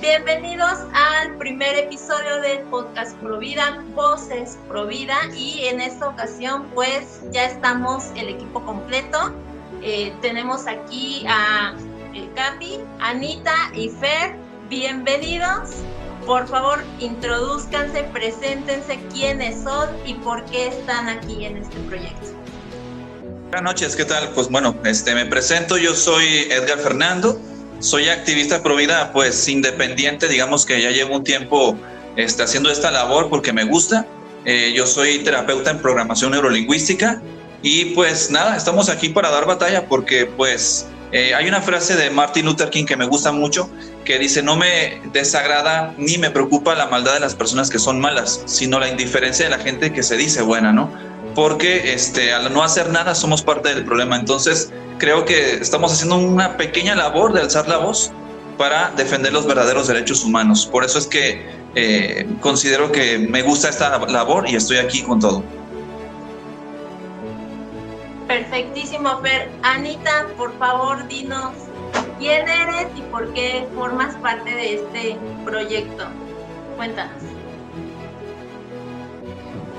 Bienvenidos al primer episodio del podcast Provida, Voces Provida, y en esta ocasión pues ya estamos el equipo completo. Tenemos aquí a Capi, Anita y Fer. Bienvenidos. Por favor, introdúzcanse, preséntense quiénes son y por qué están aquí en este proyecto. Buenas noches, ¿qué tal? Pues bueno, me presento, yo soy Edgar Fernando, soy activista provida, pues independiente, digamos que ya llevo un tiempo haciendo esta labor porque me gusta. Yo soy terapeuta en programación neurolingüística y pues nada, estamos aquí para dar batalla porque pues hay una frase de Martin Luther King que me gusta mucho, que dice: no me desagrada ni me preocupa la maldad de las personas que son malas, sino la indiferencia de la gente que se dice buena, ¿no? Porque al no hacer nada somos parte del problema. Entonces creo que estamos haciendo una pequeña labor de alzar la voz para defender los verdaderos derechos humanos. Por eso es que considero que me gusta esta labor y estoy aquí con todo. Perfectísimo, Fer. Anita, por favor, dinos quién eres y por qué formas parte de este proyecto. Cuéntanos.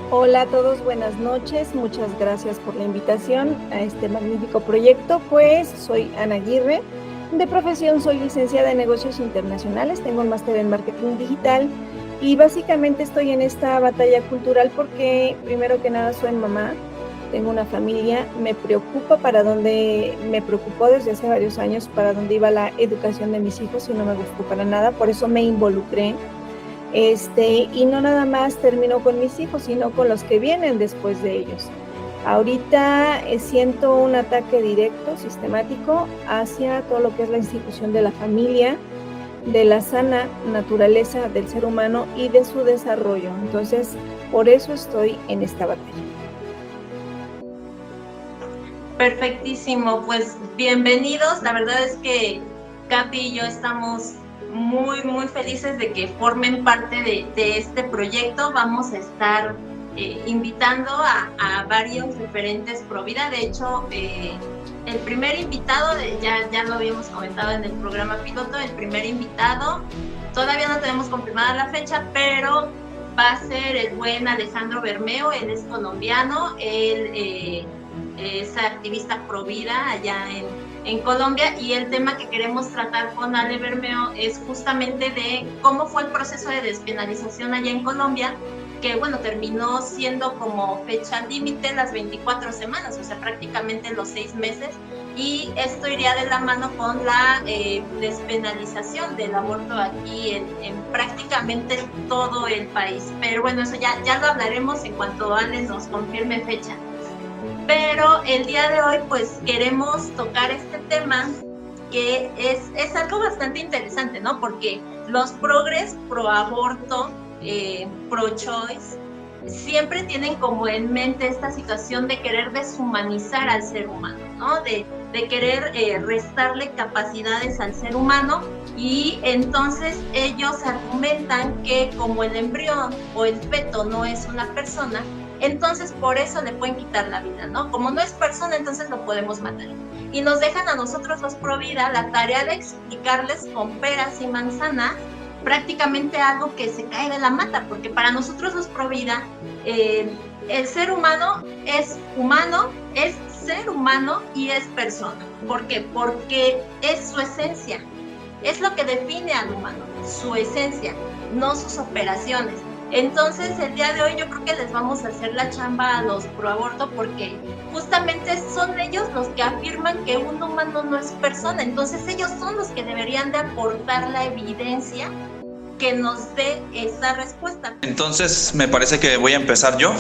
Hola a todos, buenas noches, muchas gracias por la invitación a este magnífico proyecto. Pues soy Ana Aguirre, de profesión soy licenciada en negocios internacionales, tengo un máster en marketing digital y básicamente estoy en esta batalla cultural porque primero que nada soy mamá, tengo una familia, me preocupó desde hace varios años para dónde iba la educación de mis hijos y no me gustó para nada, por eso me involucré. Y no nada más termino con mis hijos, sino con los que vienen después de ellos. Ahorita siento un ataque directo, sistemático, hacia todo lo que es la institución de la familia, de la sana naturaleza del ser humano y de su desarrollo. Entonces, por eso estoy en esta batalla. Perfectísimo, pues bienvenidos. La verdad es que Capi y yo estamos muy felices de que formen parte de este proyecto. Vamos a estar invitando a varios referentes Provida. De hecho, el primer invitado, ya lo habíamos comentado en el programa piloto, el primer invitado, todavía no tenemos confirmada la fecha, pero va a ser el buen Alejandro Bermeo. Él es colombiano, él es activista Provida allá en Colombia, y el tema que queremos tratar con Ale Bermeo es justamente de cómo fue el proceso de despenalización allá en Colombia, que bueno, terminó siendo como fecha límite las 24 semanas, o sea, prácticamente los 6 meses, y esto iría de la mano con la despenalización del aborto aquí en prácticamente todo el país. Pero bueno, eso ya lo hablaremos en cuanto Ale nos confirme fecha. Pero el día de hoy pues queremos tocar este tema que es algo bastante interesante, ¿no? Porque los progres pro aborto, pro choice, siempre tienen como en mente esta situación de querer deshumanizar al ser humano, ¿no? De querer restarle capacidades al ser humano, y entonces ellos argumentan que como el embrión o el feto no es una persona, entonces por eso le pueden quitar la vida, ¿no? Como no es persona, entonces lo podemos matar. Y nos dejan a nosotros los Provida la tarea de explicarles con peras y manzanas prácticamente algo que se cae de la mata, porque para nosotros los Provida el ser humano, es ser humano y es persona. ¿Por qué? Porque es su esencia, es lo que define al humano, su esencia, no sus operaciones. Entonces el día de hoy yo creo que les vamos a hacer la chamba a los proaborto, porque justamente son ellos los que afirman que un humano no es persona. Entonces ellos son los que deberían de aportar la evidencia que nos dé esa respuesta. Entonces me parece que voy a empezar yo.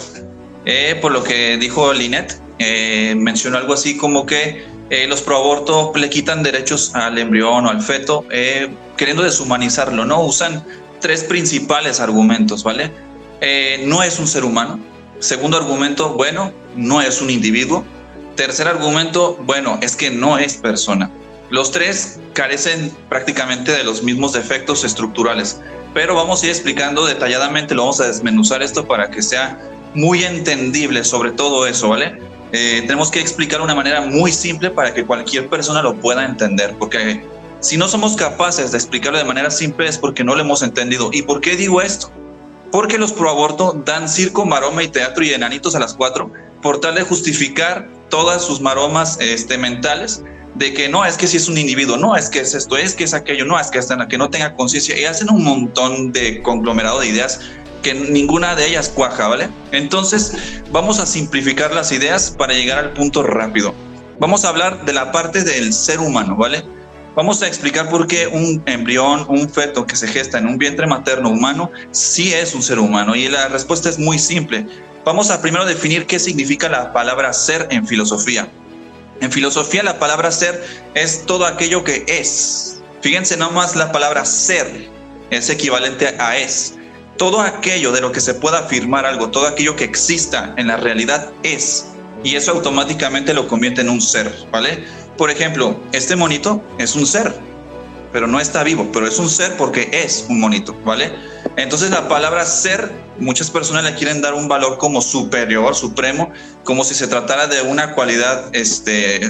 Por lo que dijo Linet, mencionó algo así como que los proaborto le quitan derechos al embrión o al feto, queriendo deshumanizarlo, ¿no? Usan 3 principales argumentos, ¿vale? No es un ser humano. Segundo argumento, bueno, no es un individuo. Tercer argumento, bueno, es que no es persona. Los 3 carecen prácticamente de los mismos defectos estructurales, pero vamos a ir explicando detalladamente, lo vamos a desmenuzar esto para que sea muy entendible sobre todo eso, ¿vale? Tenemos que explicar de una manera muy simple para que cualquier persona lo pueda entender, porque Si no somos capaces de explicarlo de manera simple es porque no lo hemos entendido. ¿Y por qué digo esto? Porque los proaborto dan circo, maroma y teatro y enanitos a las 4 por tal de justificar todas sus maromas mentales de que no, es que si es un individuo, no, es que es esto, es que es aquello, no, es que hasta que no tenga conciencia, y hacen un montón de conglomerado de ideas que ninguna de ellas cuaja, ¿vale? Entonces vamos a simplificar las ideas para llegar al punto rápido. Vamos a hablar de la parte del ser humano, ¿vale? Vamos a explicar por qué un embrión, un feto que se gesta en un vientre materno humano, sí es un ser humano, y la respuesta es muy simple. Vamos a primero definir qué significa la palabra ser en filosofía. En filosofía la palabra ser es todo aquello que es. Fíjense nomás, la palabra ser es equivalente a es. Todo aquello de lo que se pueda afirmar algo, todo aquello que exista en la realidad es. Y eso automáticamente lo convierte en un ser, ¿vale? Por ejemplo, este monito es un ser, pero no está vivo, pero es un ser porque es un monito, ¿vale? Entonces la palabra ser, muchas personas le quieren dar un valor como superior, supremo, como si se tratara de una cualidad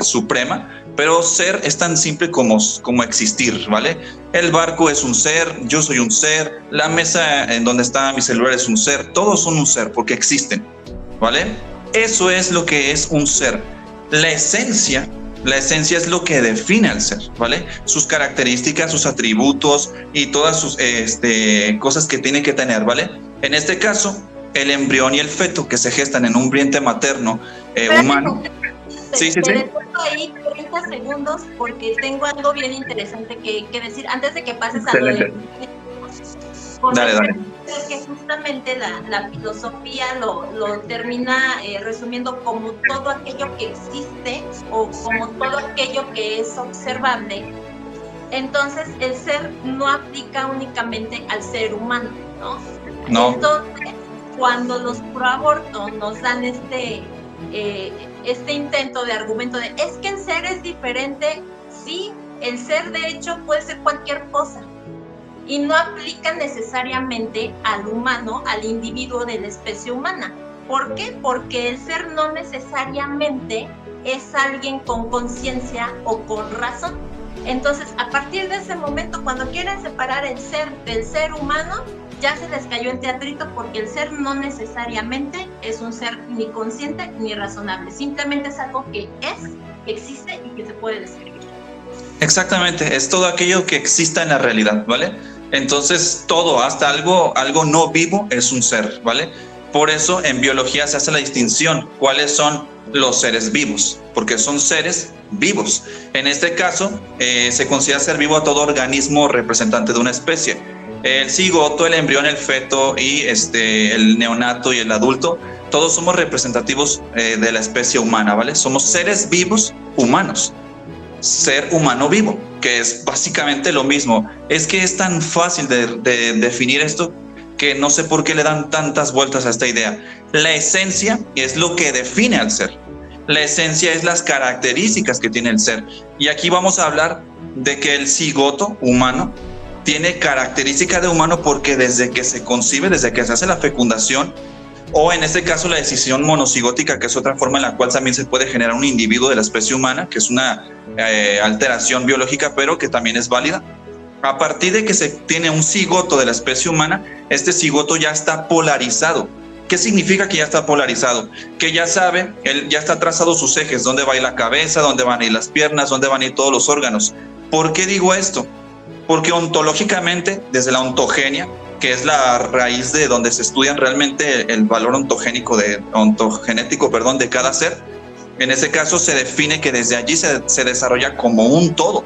suprema, pero ser es tan simple como existir, ¿vale? El barco es un ser, yo soy un ser, la mesa en donde está mi celular es un ser, todos son un ser porque existen, ¿vale? Eso es lo que es un ser. La esencia es lo que define al ser, ¿vale? Sus características, sus atributos y todas sus cosas que tiene que tener, ¿vale? En este caso, el embrión y el feto que se gestan en un vientre materno humano. Te detengo ahí 30 segundos porque tengo algo bien interesante que decir antes de que pases a lo de... Dale. Que justamente la filosofía lo termina resumiendo como todo aquello que existe o como todo aquello que es observable. Entonces el ser no aplica únicamente al ser humano, ¿no? No. Entonces cuando los proabortos nos dan este intento de argumento de es que el ser es diferente, sí, el ser de hecho puede ser cualquier cosa. Y no aplica necesariamente al humano, al individuo de la especie humana. ¿Por qué? Porque el ser no necesariamente es alguien con conciencia o con razón. Entonces, a partir de ese momento, cuando quieren separar el ser del ser humano, ya se les cayó el teatrito porque el ser no necesariamente es un ser ni consciente ni razonable. Simplemente es algo que es, que existe y que se puede describir. Exactamente, es todo aquello que exista en la realidad, ¿vale? Entonces todo, hasta algo no vivo es un ser, ¿vale? Por eso en biología se hace la distinción, ¿cuáles son los seres vivos? Porque son seres vivos. En este caso se considera ser vivo a todo organismo representante de una especie. El cigoto, el embrión, el feto y el neonato y el adulto, todos somos representativos de la especie humana, ¿vale? Somos seres vivos humanos. Ser humano vivo, que es básicamente lo mismo. Es que es tan fácil de definir esto que no sé por qué le dan tantas vueltas a esta idea. La esencia es lo que define al ser. La esencia es las características que tiene el ser. Y aquí vamos a hablar de que el cigoto humano tiene características de humano porque desde que se concibe, desde que se hace la fecundación, o en este caso la decisión monocigótica, que es otra forma en la cual también se puede generar un individuo de la especie humana, que es una alteración biológica, pero que también es válida. A partir de que se tiene un cigoto de la especie humana, este cigoto ya está polarizado. ¿Qué significa que ya está polarizado? Que ya sabe, él ya está trazado sus ejes, dónde va a ir la cabeza, dónde van a ir las piernas, dónde van a ir todos los órganos. ¿Por qué digo esto? Porque ontológicamente, desde la ontogenia, que es la raíz de donde se estudian realmente el valor ontogenético de cada ser, en ese caso se define que desde allí se desarrolla como un todo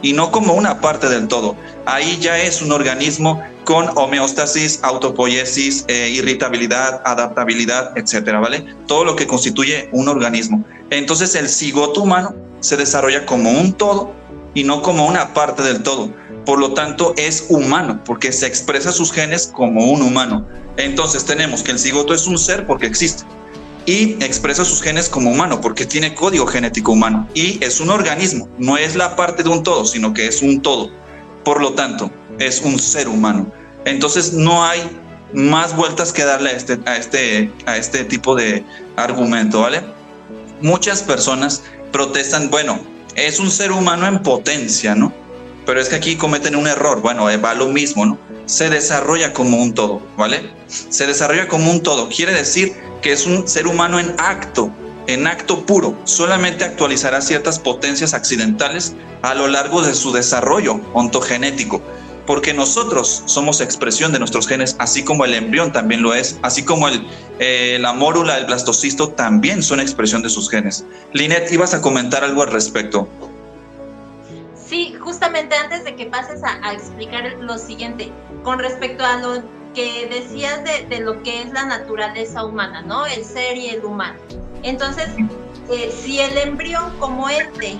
y no como una parte del todo. Ahí ya es un organismo con homeostasis, autopoiesis, irritabilidad, adaptabilidad, etcétera, ¿vale? Todo lo que constituye un organismo. Entonces el cigoto humano se desarrolla como un todo y no como una parte del todo. Por lo tanto, es humano, porque se expresa sus genes como un humano. Entonces tenemos que el cigoto es un ser porque existe y expresa sus genes como humano porque tiene código genético humano y es un organismo, no es la parte de un todo, sino que es un todo. Por lo tanto, es un ser humano. Entonces no hay más vueltas que darle a este tipo de argumento, ¿vale? Muchas personas protestan, bueno, es un ser humano en potencia, ¿no? pero es que aquí cometen un error. Bueno, va lo mismo, ¿no? Se desarrolla como un todo, ¿vale? Se desarrolla como un todo. Quiere decir que es un ser humano en acto puro. Solamente actualizará ciertas potencias accidentales a lo largo de su desarrollo ontogenético, porque nosotros somos expresión de nuestros genes, así como el embrión también lo es, así como la mórula, el blastocisto también son expresión de sus genes. Linet, ¿ibas a comentar algo al respecto? Sí, justamente antes de que pases a explicar lo siguiente, con respecto a lo que decías de lo que es la naturaleza humana, ¿no? El ser y el humano. Entonces, si el embrión como ente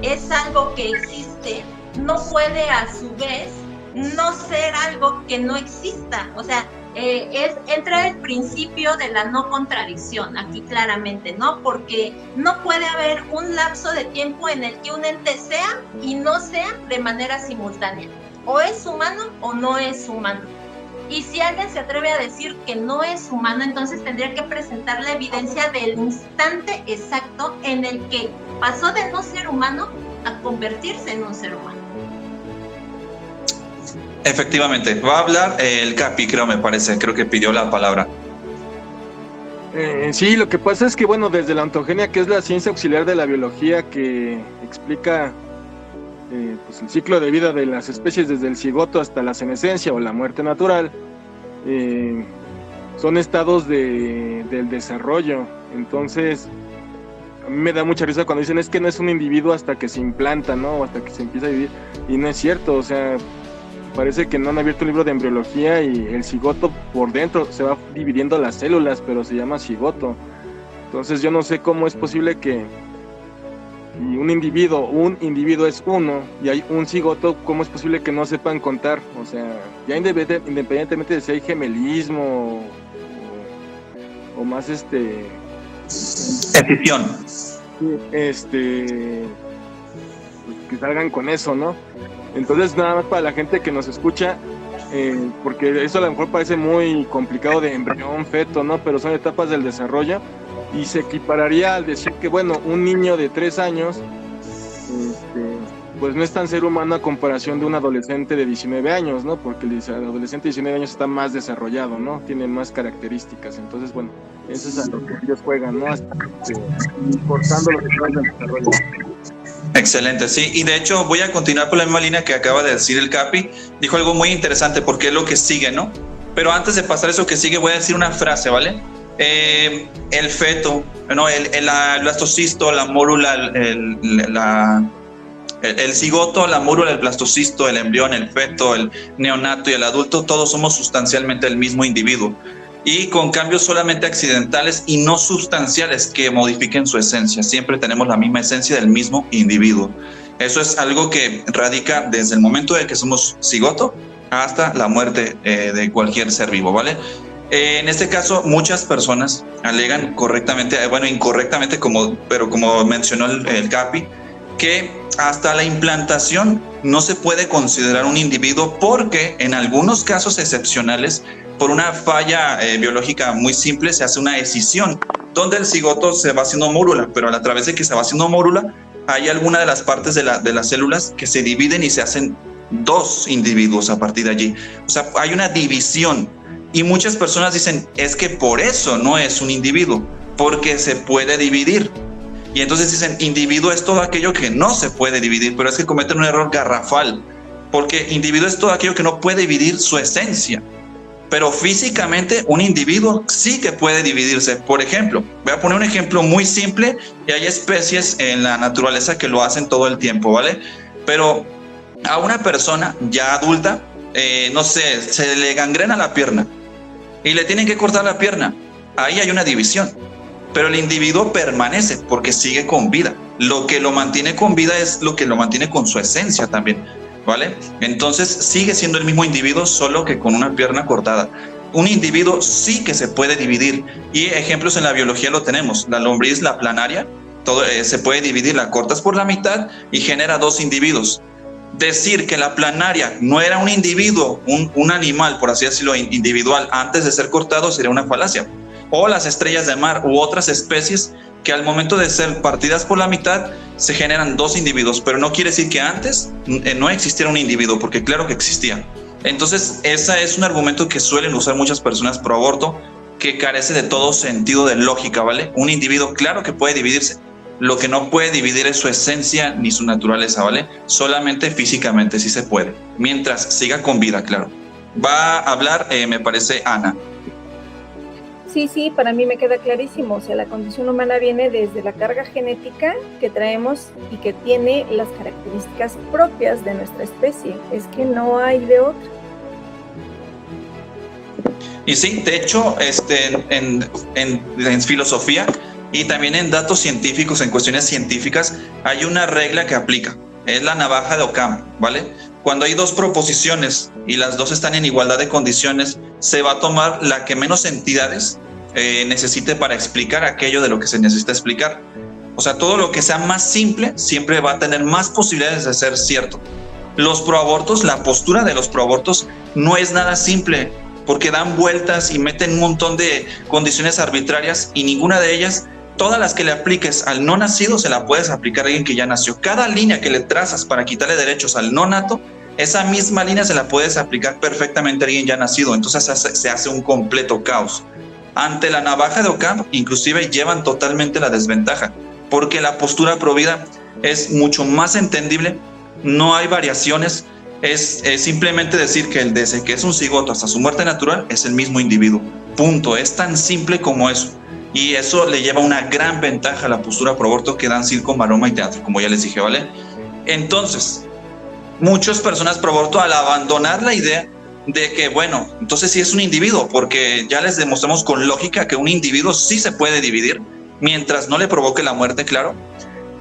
es algo que existe, no puede a su vez no ser algo que no exista. O sea, entra el principio de la no contradicción aquí claramente, ¿no? Porque no puede haber un lapso de tiempo en el que un ente sea y no sea de manera simultánea. O es humano o no es humano. Y si alguien se atreve a decir que no es humano, entonces tendría que presentar la evidencia del instante exacto en el que pasó de no ser humano a convertirse en un ser humano. Efectivamente, va a hablar el Capi, creo que pidió la palabra. Sí, lo que pasa es que, bueno, desde la ontogenia, que es la ciencia auxiliar de la biología que explica pues el ciclo de vida de las especies desde el cigoto hasta la senescencia o la muerte natural, son estados del desarrollo. Entonces, a mí me da mucha risa cuando dicen es que no es un individuo hasta que se implanta, ¿no? O hasta que se empieza a vivir, y no es cierto. O sea, parece que no han abierto un libro de embriología y el cigoto por dentro se va dividiendo las células, pero se llama cigoto. Entonces yo no sé cómo es posible que un individuo es uno y hay un cigoto, ¿cómo es posible que no sepan contar? O sea, ya independientemente de si hay gemelismo o más escisión, pues que salgan con eso, ¿no? Entonces, nada más para la gente que nos escucha, porque eso a lo mejor parece muy complicado de embrión, feto, ¿no? Pero son etapas del desarrollo y se equipararía al decir que, bueno, un niño de 3 años, pues no es tan ser humano a comparación de un adolescente de 19 años, ¿no? Porque el adolescente de 19 años está más desarrollado, ¿no? Tiene más características. Entonces, bueno, eso es a lo que ellos juegan, ¿no? Hasta importando los etapas del desarrollo. Excelente, sí, y de hecho voy a continuar por la misma línea que acaba de decir el Capi. Dijo algo muy interesante porque es lo que sigue, ¿no? Pero antes de pasar eso que sigue, voy a decir una frase, ¿vale? El feto, ¿no? El blastocisto, la mórula, el cigoto, la mórula, el blastocisto, el embrión, el feto, el neonato y el adulto, todos somos sustancialmente el mismo individuo, y con cambios solamente accidentales y no sustanciales que modifiquen su esencia. Siempre tenemos la misma esencia del mismo individuo. Eso es algo que radica desde el momento de que somos cigoto hasta la muerte de cualquier ser vivo, ¿vale? En este caso, muchas personas alegan incorrectamente, pero como mencionó el Capi, que hasta la implantación no se puede considerar un individuo porque en algunos casos excepcionales, por una falla biológica muy simple, se hace una escisión donde el cigoto se va haciendo mórula, pero a través de que se va haciendo mórula hay alguna de las partes de las células que se dividen y se hacen 2 individuos a partir de allí. O sea, hay una división y muchas personas dicen es que por eso no es un individuo, porque se puede dividir. Y entonces dicen, individuo es todo aquello que no se puede dividir, pero es que cometen un error garrafal, porque individuo es todo aquello que no puede dividir su esencia. Pero físicamente un individuo sí que puede dividirse. Por ejemplo, voy a poner un ejemplo muy simple, y hay especies en la naturaleza que lo hacen todo el tiempo, ¿vale? Pero a una persona ya adulta, no sé, se le gangrena la pierna y le tienen que cortar la pierna. Ahí hay una división. Pero el individuo permanece porque sigue con vida. Lo que lo mantiene con vida es lo que lo mantiene con su esencia también, ¿vale? Entonces sigue siendo el mismo individuo, solo que con una pierna cortada. Un individuo sí que se puede dividir, y ejemplos en la biología lo tenemos. La lombriz, la planaria, todo se puede dividir, la cortas por la mitad y genera 2 individuos. Decir que la planaria no era un individuo, un animal, por así decirlo, individual, antes de ser cortado sería una falacia. O las estrellas de mar u otras especies que al momento de ser partidas por la mitad se generan 2 individuos, pero no quiere decir que antes no existiera un individuo, porque claro que existía. Entonces, ese es un argumento que suelen usar muchas personas pro aborto, que carece de todo sentido de lógica, ¿vale? Un individuo, claro que puede dividirse. Lo que no puede dividir es su esencia ni su naturaleza, ¿vale? Solamente físicamente, sí se puede. Mientras siga con vida, claro. Va a hablar, me parece, Ana. Sí, para mí me queda clarísimo. O sea, la condición humana viene desde la carga genética que traemos y que tiene las características propias de nuestra especie. Es que no hay de otra. Y sí, de hecho, en filosofía y también en datos científicos, en cuestiones científicas, hay una regla que aplica. Es la navaja de Occam, ¿vale? Cuando hay 2 proposiciones y las 2 están en igualdad de condiciones, se va a tomar la que menos entidades necesite para explicar aquello de lo que se necesita explicar. O sea, todo lo que sea más simple siempre va a tener más posibilidades de ser cierto. Los proabortos, la postura de los proabortos no es nada simple, porque dan vueltas y meten un montón de condiciones arbitrarias y ninguna de ellas, todas las que le apliques al no nacido, se la puedes aplicar a alguien que ya nació. Cada línea que le trazas para quitarle derechos al no nato, esa misma línea se la puedes aplicar perfectamente a alguien ya nacido. Entonces se hace un completo caos. Ante la navaja de Occam, inclusive llevan totalmente la desventaja, porque la postura pro vida es mucho más entendible, no hay variaciones, es simplemente decir que desde que es un cigoto hasta su muerte natural es el mismo individuo. Punto. Es tan simple como eso. Y eso le lleva una gran ventaja a la postura pro aborto que dan circo, maroma y teatro, como ya les dije, ¿vale? Entonces, muchas personas pro aborto, al abandonar la idea de que, bueno, entonces sí es un individuo, porque ya les demostramos con lógica que un individuo sí se puede dividir, mientras no le provoque la muerte, claro,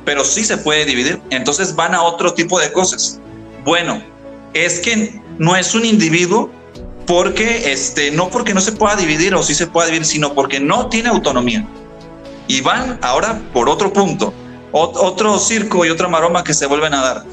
pero sí se puede dividir. Entonces van a otro tipo de cosas. Bueno, es que no es un individuo porque no porque no se pueda dividir o sí se pueda dividir, sino porque no tiene autonomía. Y van ahora por otro punto, otro circo y otra maroma que se vuelven a dar.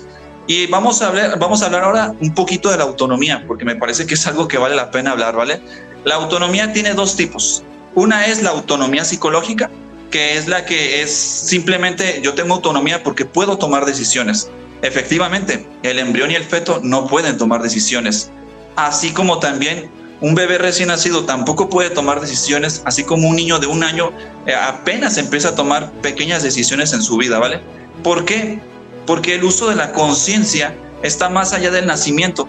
Y vamos a hablar ahora un poquito de la autonomía, porque me parece que es algo que vale la pena hablar, ¿vale? La autonomía tiene 2 tipos. Una es la autonomía psicológica, que es la que es simplemente yo tengo autonomía porque puedo tomar decisiones. Efectivamente, el embrión y el feto no pueden tomar decisiones, así como también un bebé recién nacido tampoco puede tomar decisiones, así como un niño de 1 año apenas empieza a tomar pequeñas decisiones en su vida, ¿vale? ¿Por qué? Porque el uso de la conciencia está más allá del nacimiento.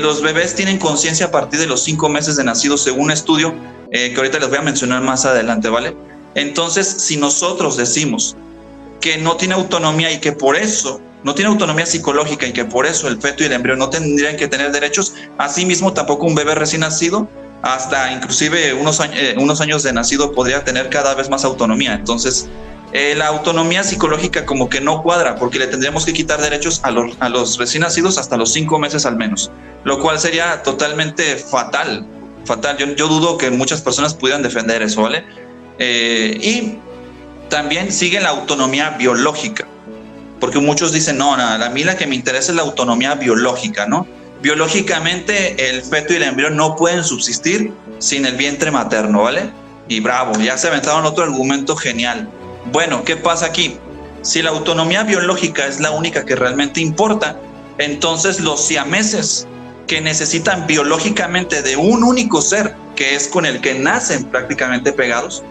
Los bebés tienen conciencia a partir de los 5 meses de nacidos, según un estudio que ahorita les voy a mencionar más adelante, ¿vale? Entonces, si nosotros decimos que no tiene autonomía y que por eso no tiene autonomía psicológica y que por eso el feto y el embrión no tendrían que tener derechos, asimismo tampoco un bebé recién nacido, hasta inclusive unos años de nacido, podría tener cada vez más autonomía. Entonces, la autonomía psicológica como que no cuadra, porque le tendríamos que quitar derechos a los recién nacidos hasta los 5 meses al menos, lo cual sería totalmente fatal. Yo dudo que muchas personas pudieran defender eso, ¿vale? Y también sigue la autonomía biológica, porque muchos dicen, no, a mí la que me interesa es la autonomía biológica, ¿no? Biológicamente el feto y el embrión no pueden subsistir sin el vientre materno, ¿vale? Y bravo, ya se aventaron otro argumento genial. Bueno, ¿qué pasa aquí? Si la autonomía biológica es la única que realmente importa, entonces los siameses que necesitan biológicamente de un único ser, que es con el que nacen prácticamente pegados,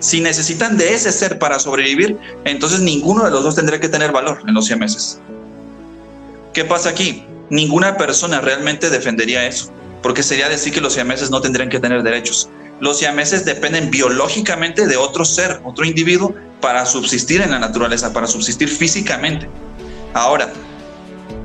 si necesitan de ese ser para sobrevivir, entonces ninguno de los 2 tendría que tener valor en los siameses. ¿Qué pasa aquí? Ninguna persona realmente defendería eso, porque sería decir que los siameses no tendrían que tener derechos. Los siameses dependen biológicamente de otro ser, otro individuo, para subsistir en la naturaleza, para subsistir físicamente. Ahora,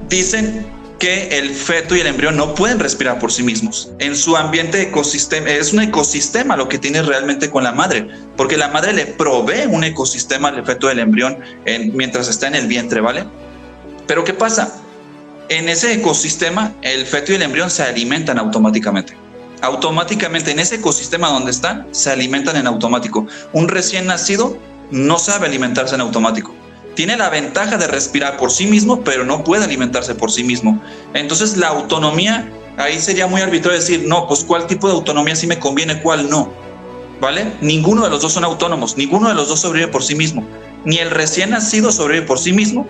dicen que el feto y el embrión no pueden respirar por sí mismos. En su ambiente ecosistema, es un ecosistema lo que tiene realmente con la madre, porque la madre le provee un ecosistema al feto y al embrión mientras está en el vientre, ¿vale? Pero ¿qué pasa? En ese ecosistema, el feto y el embrión se alimentan automáticamente. Automáticamente en ese ecosistema donde están, se alimentan en automático. Un recién nacido no sabe alimentarse en automático. Tiene la ventaja de respirar por sí mismo, pero no puede alimentarse por sí mismo. Entonces la autonomía, ahí sería muy arbitrario decir, no, pues cuál tipo de autonomía sí me conviene, cuál no. ¿vale? Ninguno de los dos son autónomos, ninguno de los dos sobrevive por sí mismo. Ni el recién nacido sobrevive por sí mismo,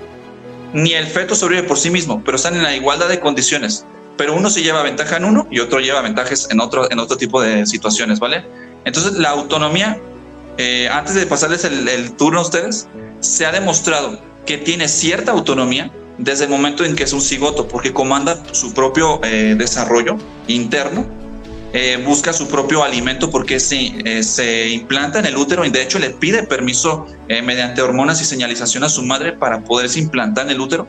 ni el feto sobrevive por sí mismo, pero están en la igualdad de condiciones. Pero uno sí lleva ventaja en uno y otro lleva ventajas en otro tipo de situaciones, ¿vale? Entonces, la autonomía, antes de pasarles el turno a ustedes, se ha demostrado que tiene cierta autonomía desde el momento en que es un cigoto, porque comanda su propio desarrollo interno, busca su propio alimento porque se implanta en el útero y de hecho le pide permiso mediante hormonas y señalización a su madre para poderse implantar en el útero,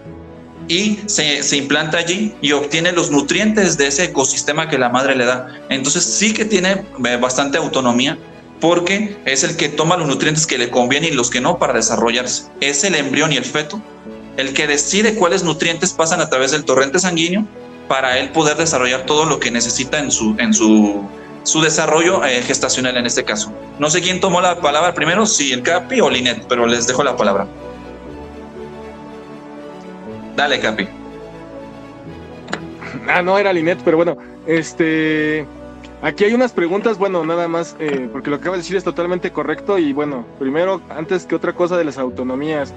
y se implanta allí y obtiene los nutrientes de ese ecosistema que la madre le da. Entonces sí que tiene bastante autonomía, porque es el que toma los nutrientes que le convienen y los que no para desarrollarse. Es el embrión y el feto el que decide cuáles nutrientes pasan a través del torrente sanguíneo para él poder desarrollar todo lo que necesita en su desarrollo gestacional en este caso. No sé quién tomó la palabra primero, si el Capi o Linet, pero les dejo la palabra. Dale, Capi. No, era Linet, pero bueno, aquí hay unas preguntas, bueno, nada más, porque lo que acabas de decir es totalmente correcto. Y bueno, primero, antes que otra cosa de las autonomías,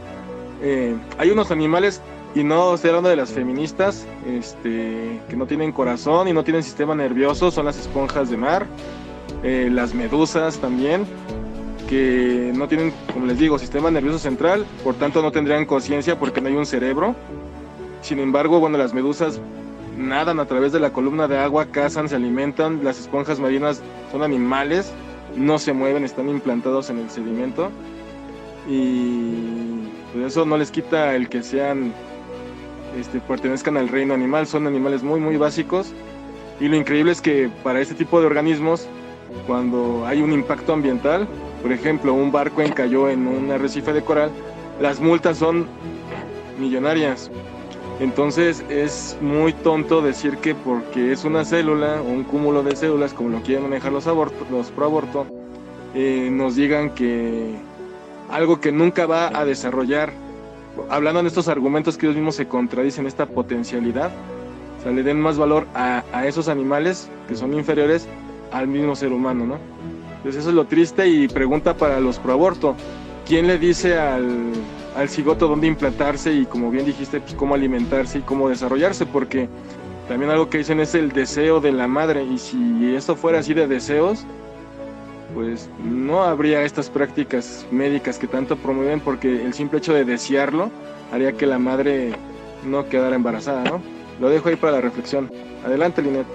hay unos animales, y no estoy hablando de las feministas, que no tienen corazón y no tienen sistema nervioso, son las esponjas de mar, las medusas también, que no tienen, como les digo, sistema nervioso central, por tanto no tendrían conciencia porque no hay un cerebro. Sin embargo, bueno, las medusas nadan a través de la columna de agua, cazan, se alimentan. Las esponjas marinas son animales, no se mueven, están implantados en el sedimento, y pues eso no les quita el que sean, pertenezcan al reino animal. Son animales muy muy básicos, y lo increíble es que para este tipo de organismos, cuando hay un impacto ambiental, por ejemplo, un barco encalló en un arrecife de coral, las multas son millonarias. Entonces es muy tonto decir que porque es una célula o un cúmulo de células, como lo quieren manejar los pro aborto, nos digan que algo que nunca va a desarrollar, hablando en estos argumentos que ellos mismos se contradicen, esta potencialidad, o sea, le den más valor a esos animales que son inferiores al mismo ser humano, ¿no? Entonces eso es lo triste. Y pregunta para los pro aborto: ¿quién le dice al cigoto dónde implantarse y, como bien dijiste, pues cómo alimentarse y cómo desarrollarse? Porque también algo que dicen es el deseo de la madre, y si esto fuera así de deseos, pues no habría estas prácticas médicas que tanto promueven, porque el simple hecho de desearlo haría que la madre no quedara embarazada, ¿no? Lo dejo ahí para la reflexión. Adelante, Linet.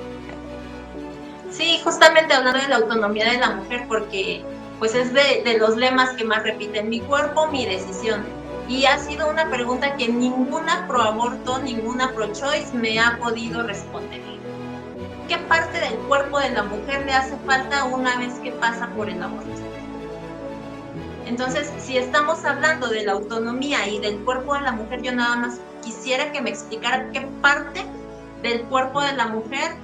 Sí, justamente hablando de la autonomía de la mujer, porque pues es de los lemas que más repiten: mi cuerpo, mi decisión. Y ha sido una pregunta que ninguna proaborto, ninguna pro-choice me ha podido responder. ¿Qué parte del cuerpo de la mujer le hace falta una vez que pasa por el aborto? Entonces, si estamos hablando de la autonomía y del cuerpo de la mujer, yo nada más quisiera que me explicara qué parte del cuerpo de la mujer,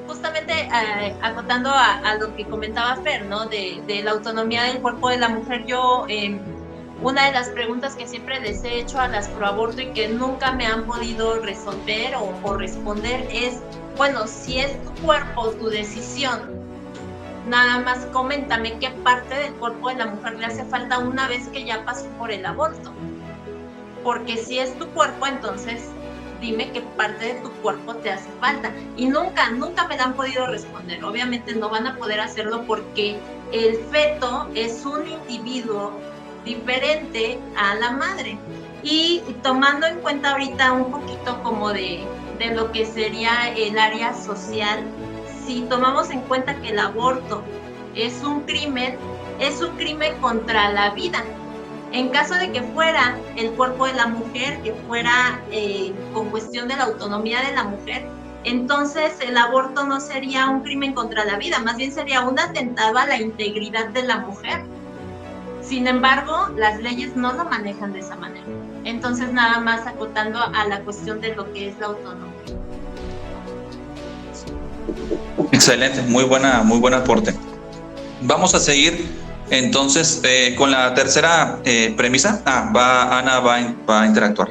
justamente acotando a lo que comentaba Fer, ¿no? De la autonomía del cuerpo de la mujer. Yo, una de las preguntas que siempre les he hecho a las proaborto y que nunca me han podido resolver o responder es: bueno, si es tu cuerpo, tu decisión, nada más coméntame qué parte del cuerpo de la mujer le hace falta una vez que ya pasó por el aborto. Porque si es tu cuerpo, entonces dime qué parte de tu cuerpo te hace falta. Y nunca me la han podido responder. Obviamente no van a poder hacerlo porque el feto es un individuo diferente a la madre. Y tomando en cuenta ahorita un poquito como de lo que sería el área social, si tomamos en cuenta que el aborto es un crimen contra la vida. En caso de que fuera el cuerpo de la mujer, que fuera con cuestión de la autonomía de la mujer, entonces el aborto no sería un crimen contra la vida, más bien sería un atentado a la integridad de la mujer. Sin embargo, las leyes no lo manejan de esa manera. Entonces, nada más acotando a la cuestión de lo que es la autonomía. Excelente, muy buen aporte. Vamos a seguir entonces con la tercera premisa. Ana va a interactuar.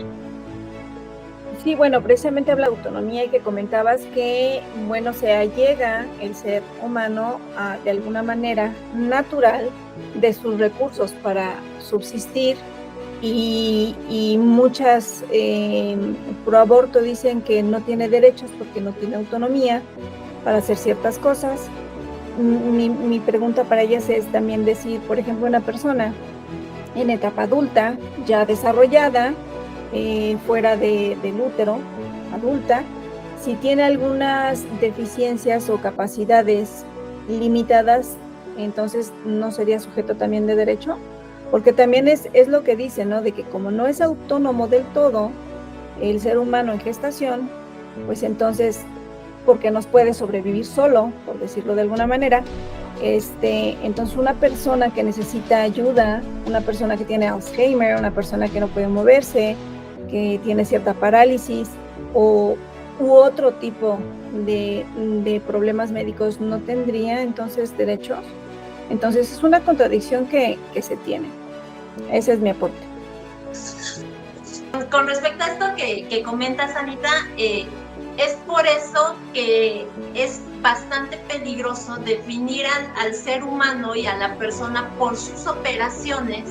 Sí, bueno, precisamente habla de autonomía y que comentabas que, bueno, se allega el ser humano de alguna manera natural de sus recursos para subsistir y muchas pro aborto dicen que no tiene derechos porque no tiene autonomía para hacer ciertas cosas. Mi pregunta para ellas es también decir, por ejemplo, una persona en etapa adulta, ya desarrollada, fuera del útero, adulta, si tiene algunas deficiencias o capacidades limitadas, entonces no sería sujeto también de derecho, porque también es lo que dice, ¿no? De que como no es autónomo del todo el ser humano en gestación, pues entonces, porque nos puede sobrevivir solo, por decirlo de alguna manera, entonces una persona que necesita ayuda, una persona que tiene Alzheimer, una persona que no puede moverse, que tiene cierta parálisis u otro tipo de problemas médicos, no tendría entonces derechos. Entonces es una contradicción que se tiene. Ese es mi aporte. Con respecto a esto que comentas, Anita, es por eso que es bastante peligroso definir al ser humano y a la persona por sus operaciones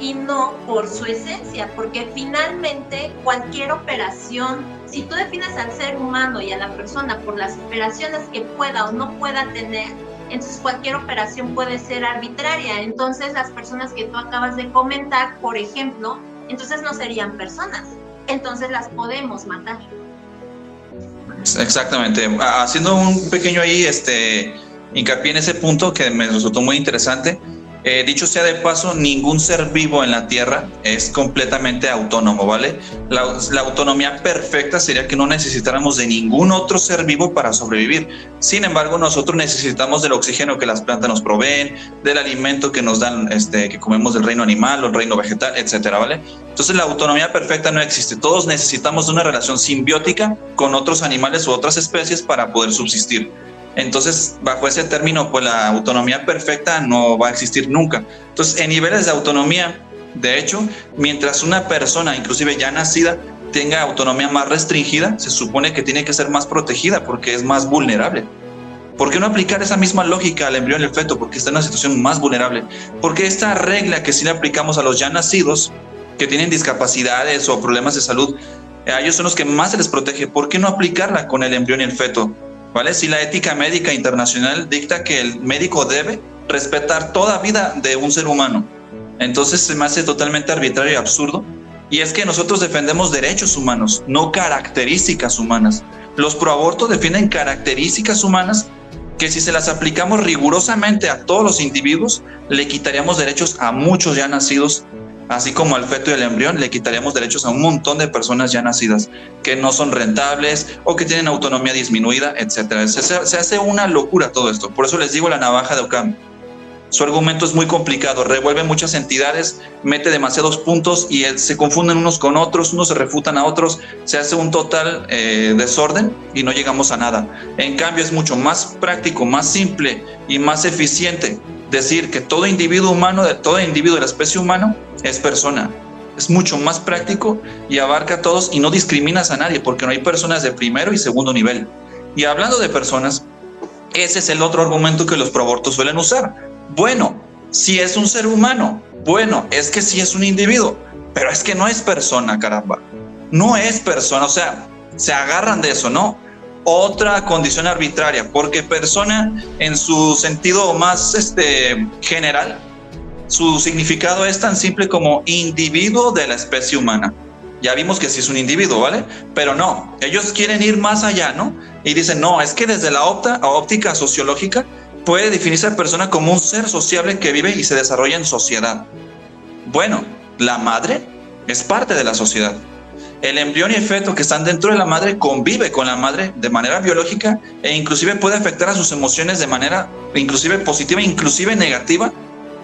y no por su esencia, porque finalmente cualquier operación, si tú defines al ser humano y a la persona por las operaciones que pueda o no pueda tener, entonces cualquier operación puede ser arbitraria. Entonces las personas que tú acabas de comentar, por ejemplo, entonces no serían personas, entonces las podemos matar. Exactamente, haciendo un pequeño ahí hincapié en ese punto que me resultó muy interesante. Dicho sea de paso, ningún ser vivo en la Tierra es completamente autónomo, ¿vale? La autonomía perfecta sería que no necesitáramos de ningún otro ser vivo para sobrevivir. Sin embargo, nosotros necesitamos del oxígeno que las plantas nos proveen, del alimento que nos dan, que comemos del reino animal o el reino vegetal, etcétera, ¿vale? Entonces, la autonomía perfecta no existe. Todos necesitamos de una relación simbiótica con otros animales u otras especies para poder subsistir. Entonces, bajo ese término, pues la autonomía perfecta no va a existir nunca. Entonces, en niveles de autonomía, de hecho, mientras una persona, inclusive ya nacida, tenga autonomía más restringida, se supone que tiene que ser más protegida porque es más vulnerable. ¿Por qué no aplicar esa misma lógica al embrión y al feto? Porque está en una situación más vulnerable. Porque esta regla que sí le aplicamos a los ya nacidos, que tienen discapacidades o problemas de salud, a ellos son los que más se les protege. ¿Por qué no aplicarla con el embrión y el feto? ¿Vale? Si la ética médica internacional dicta que el médico debe respetar toda vida de un ser humano, entonces se me hace totalmente arbitrario y absurdo. Y es que nosotros defendemos derechos humanos, no características humanas. Los proabortos defienden características humanas que si se las aplicamos rigurosamente a todos los individuos, le quitaríamos derechos a muchos ya nacidos, así como al feto y al embrión, le quitaríamos derechos a un montón de personas ya nacidas que no son rentables o que tienen autonomía disminuida, etc. Se hace una locura todo esto. Por eso les digo la navaja de Occam. Su argumento es muy complicado, revuelve muchas entidades, mete demasiados puntos y se confunden unos con otros, unos se refutan a otros, se hace un total desorden y no llegamos a nada. En cambio, es mucho más práctico, más simple y más eficiente decir que todo individuo humano, todo individuo de la especie humana es persona. Es mucho más práctico y abarca a todos y no discriminas a nadie porque no hay personas de primero y segundo nivel. Y hablando de personas, ese es el otro argumento que los proabortos suelen usar. Bueno, si es un ser humano, bueno, es que sí es un individuo, pero es que no es persona, caramba. No es persona, o sea, se agarran de eso, ¿no? Otra condición arbitraria, porque persona en su sentido más general, su significado es tan simple como individuo de la especie humana. Ya vimos que sí es un individuo, ¿vale? Pero no, ellos quieren ir más allá, ¿no? Y dicen, no, es que desde la óptica sociológica puede definirse a la persona como un ser sociable que vive y se desarrolla en sociedad. Bueno, la madre es parte de la sociedad. El embrión y el feto que están dentro de la madre convive con la madre de manera biológica e inclusive puede afectar a sus emociones de manera inclusive positiva, inclusive negativa,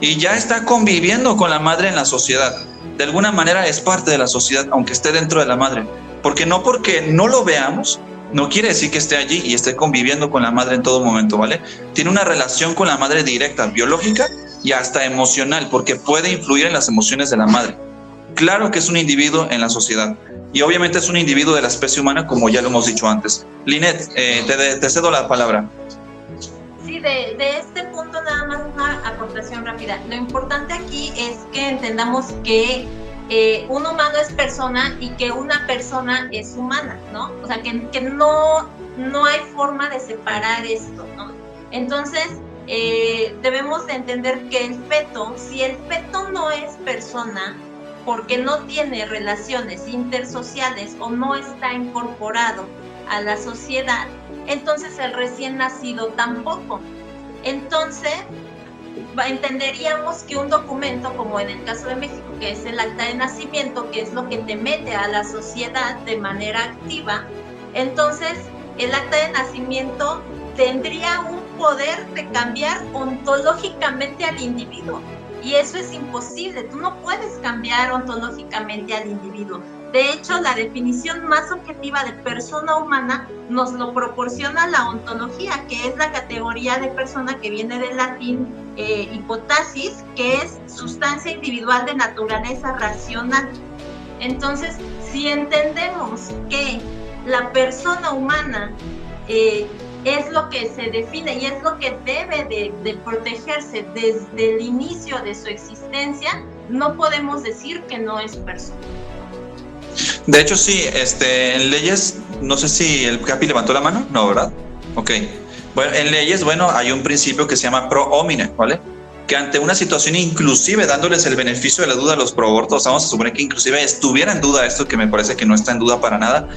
y ya está conviviendo con la madre en la sociedad. De alguna manera es parte de la sociedad, aunque esté dentro de la madre. Porque no lo veamos, no quiere decir que esté allí y esté conviviendo con la madre en todo momento, ¿vale? Tiene una relación con la madre directa, biológica y hasta emocional, porque puede influir en las emociones de la madre. Claro que es un individuo en la sociedad y obviamente es un individuo de la especie humana, como ya lo hemos dicho antes. Linet, te cedo la palabra. Sí, de este punto nada más una aportación rápida. Lo importante aquí es que entendamos que un humano es persona y que una persona es humana, ¿no? O sea, que no hay forma de separar esto, ¿no? Entonces, debemos de entender que el feto, si el feto no es persona, porque no tiene relaciones intersociales o no está incorporado a la sociedad, entonces el recién nacido tampoco. Entonces, entenderíamos que un documento, como en el caso de México, que es el acta de nacimiento, que es lo que te mete a la sociedad de manera activa, entonces el acta de nacimiento tendría un poder de cambiar ontológicamente al individuo. Y eso es imposible, tú no puedes cambiar ontológicamente al individuo. De hecho, la definición más objetiva de persona humana nos lo proporciona la ontología, que es la categoría de persona que viene del latín hypostasis, que es sustancia individual de naturaleza racional. Entonces, si entendemos que la persona humana es lo que se define y es lo que debe de protegerse desde el inicio de su existencia, no podemos decir que no es persona. De hecho, sí, en leyes, no sé si el Capi levantó la mano, no, ¿verdad? Ok. Bueno, en leyes, hay un principio que se llama pro homine, ¿vale? Que ante una situación, inclusive dándoles el beneficio de la duda a los pro-abortos, vamos a suponer que inclusive estuviera en duda esto, que me parece que no está en duda para nada,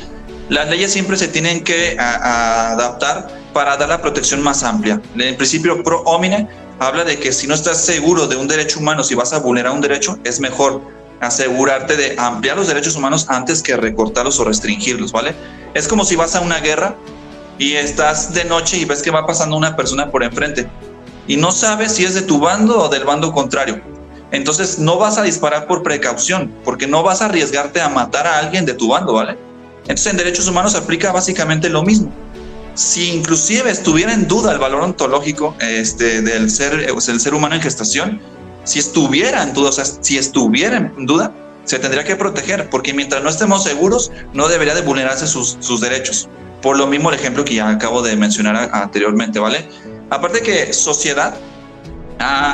las leyes siempre se tienen que adaptar para dar la protección más amplia. El principio pro homine habla de que si no estás seguro de un derecho humano, si vas a vulnerar un derecho, es mejor asegurarte de ampliar los derechos humanos antes que recortarlos o restringirlos, ¿vale? Es como si vas a una guerra y estás de noche y ves que va pasando una persona por enfrente y no sabes si es de tu bando o del bando contrario. Entonces no vas a disparar por precaución, porque no vas a arriesgarte a matar a alguien de tu bando, ¿vale? Entonces en derechos humanos aplica básicamente lo mismo. Si inclusive estuviera en duda el valor ontológico del ser humano en gestación, si estuviera en duda, se tendría que proteger, porque mientras no estemos seguros, no debería de vulnerarse sus derechos. Por lo mismo el ejemplo que ya acabo de mencionar anteriormente, ¿vale? Aparte que sociedad,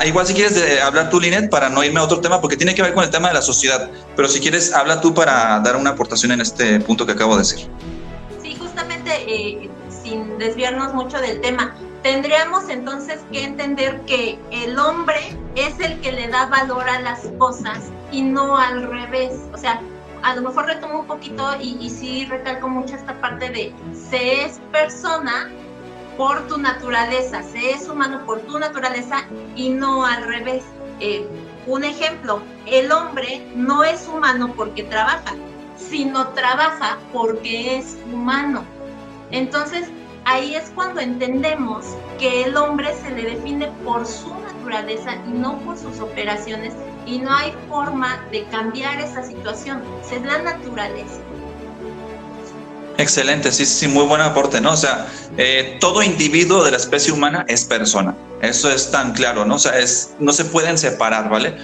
igual si quieres hablar tú, Linet, para no irme a otro tema, porque tiene que ver con el tema de la sociedad, pero si quieres, habla tú para dar una aportación en este punto que acabo de decir. Sí, justamente, sin desviarnos mucho del tema, tendríamos entonces que entender que el hombre es el que le da valor a las cosas y no al revés. O sea, a lo mejor retomo un poquito y sí recalco mucho esta parte de se es persona por tu naturaleza, se es humano por tu naturaleza y no al revés. Un ejemplo, el hombre no es humano porque trabaja, sino trabaja porque es humano. Entonces, ahí es cuando entendemos que el hombre se le define por su naturaleza y no por sus operaciones, y no hay forma de cambiar esa situación, es la naturaleza. Excelente, sí, muy buen aporte, ¿no? O sea, todo individuo de la especie humana es persona, eso es tan claro, ¿no? O sea, no se pueden separar, ¿vale?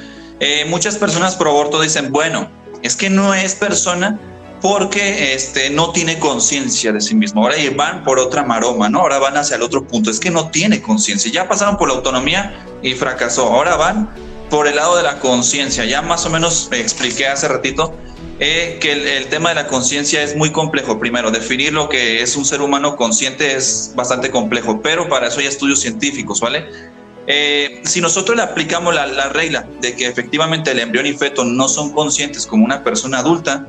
Muchas personas pro aborto dicen, bueno, es que no es persona porque no tiene conciencia de sí mismo. Ahora van por otra maroma, ¿no? Ahora van hacia el otro punto. Es que no tiene conciencia. Ya pasaron por la autonomía y fracasó. Ahora van por el lado de la conciencia. Ya más o menos expliqué hace ratito que el tema de la conciencia es muy complejo. Primero, definir lo que es un ser humano consciente es bastante complejo, pero para eso hay estudios científicos, ¿vale? Si nosotros le aplicamos la regla de que efectivamente el embrión y feto no son conscientes como una persona adulta,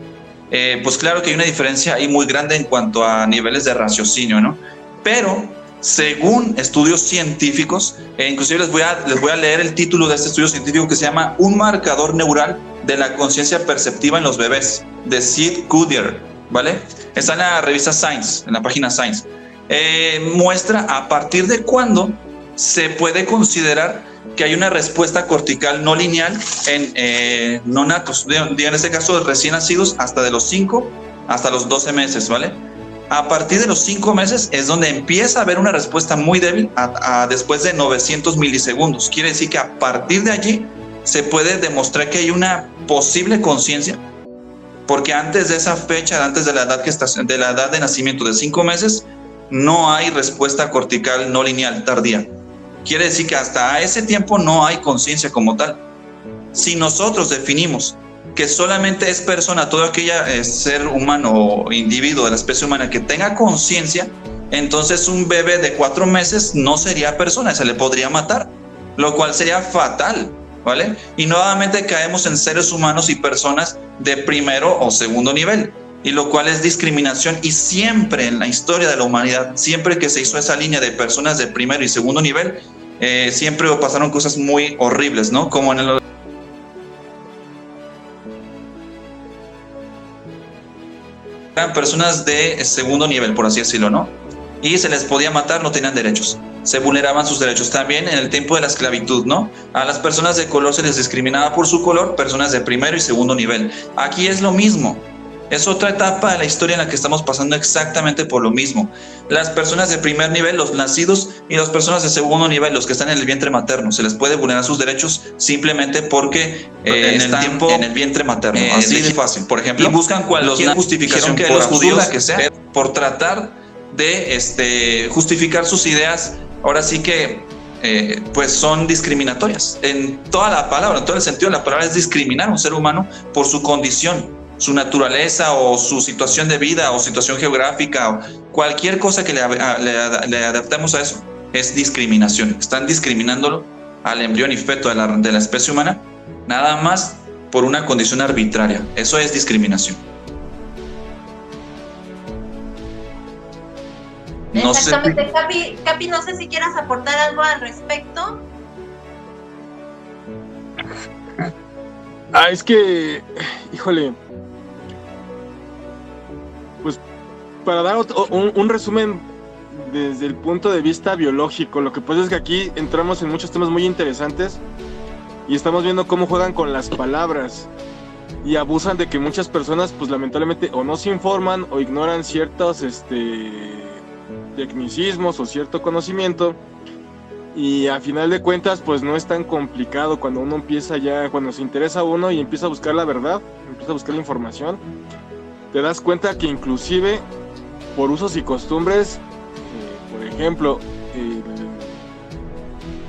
pues claro que hay una diferencia ahí muy grande en cuanto a niveles de raciocinio, ¿no? Pero según estudios científicos, inclusive les voy a leer el título de este estudio científico que se llama Un marcador neural de la conciencia perceptiva en los bebés, de Sid Goodyear, ¿vale? Está en la revista Science, en la página Science. Muestra a partir de cuándo se puede considerar que hay una respuesta cortical no lineal en nonatos, en este caso recién nacidos, hasta de los 5 hasta los 12 meses, ¿vale? A partir de los 5 meses es donde empieza a haber una respuesta muy débil después de 900 milisegundos. Quiere decir que a partir de allí se puede demostrar que hay una posible conciencia, porque antes de esa fecha, antes de la edad de la edad de nacimiento de 5 meses, no hay respuesta cortical no lineal tardía. Quiere decir que hasta ese tiempo no hay conciencia como tal. Si nosotros definimos que solamente es persona todo aquel ser humano o individuo de la especie humana que tenga conciencia, entonces un bebé de 4 meses no sería persona, se le podría matar, lo cual sería fatal, ¿vale? Y nuevamente caemos en seres humanos y personas de primero o segundo nivel, y lo cual es discriminación. Y siempre en la historia de la humanidad, siempre que se hizo esa línea de personas de primero y segundo nivel, siempre pasaron cosas muy horribles, ¿no? Como en el... eran personas de segundo nivel, por así decirlo, ¿no? Y se les podía matar, no tenían derechos. Se vulneraban sus derechos. También en el tiempo de la esclavitud, ¿no? A las personas de color se les discriminaba por su color, personas de primero y segundo nivel. Aquí es lo mismo. Es otra etapa de la historia en la que estamos pasando exactamente por lo mismo. Las personas de primer nivel, los nacidos, y las personas de segundo nivel, los que están en el vientre materno, se les puede vulnerar sus derechos simplemente porque están en el vientre materno. Así de fácil, por ejemplo. Y buscan cualquier justificación que los judíos, que sea, por tratar de justificar sus ideas. Ahora sí que pues son discriminatorias. En toda la palabra, en todo el sentido de la palabra, es discriminar a un ser humano por su condición, su naturaleza o su situación de vida o situación geográfica o cualquier cosa que le adaptemos a eso, es discriminación. Están discriminándolo al embrión y feto de la especie humana, nada más por una condición arbitraria. Eso es discriminación. Exactamente. Capi, no sé si quieras aportar algo al respecto. Es que, híjole, pues para dar un resumen desde el punto de vista biológico, lo que pasa es que aquí entramos en muchos temas muy interesantes y estamos viendo cómo juegan con las palabras y abusan de que muchas personas, pues lamentablemente, o no se informan o ignoran ciertos tecnicismos o cierto conocimiento, y a final de cuentas pues no es tan complicado cuando uno empieza ya, cuando se interesa a uno y empieza a buscar la verdad, empieza a buscar la información, te das cuenta que inclusive por usos y costumbres, por ejemplo,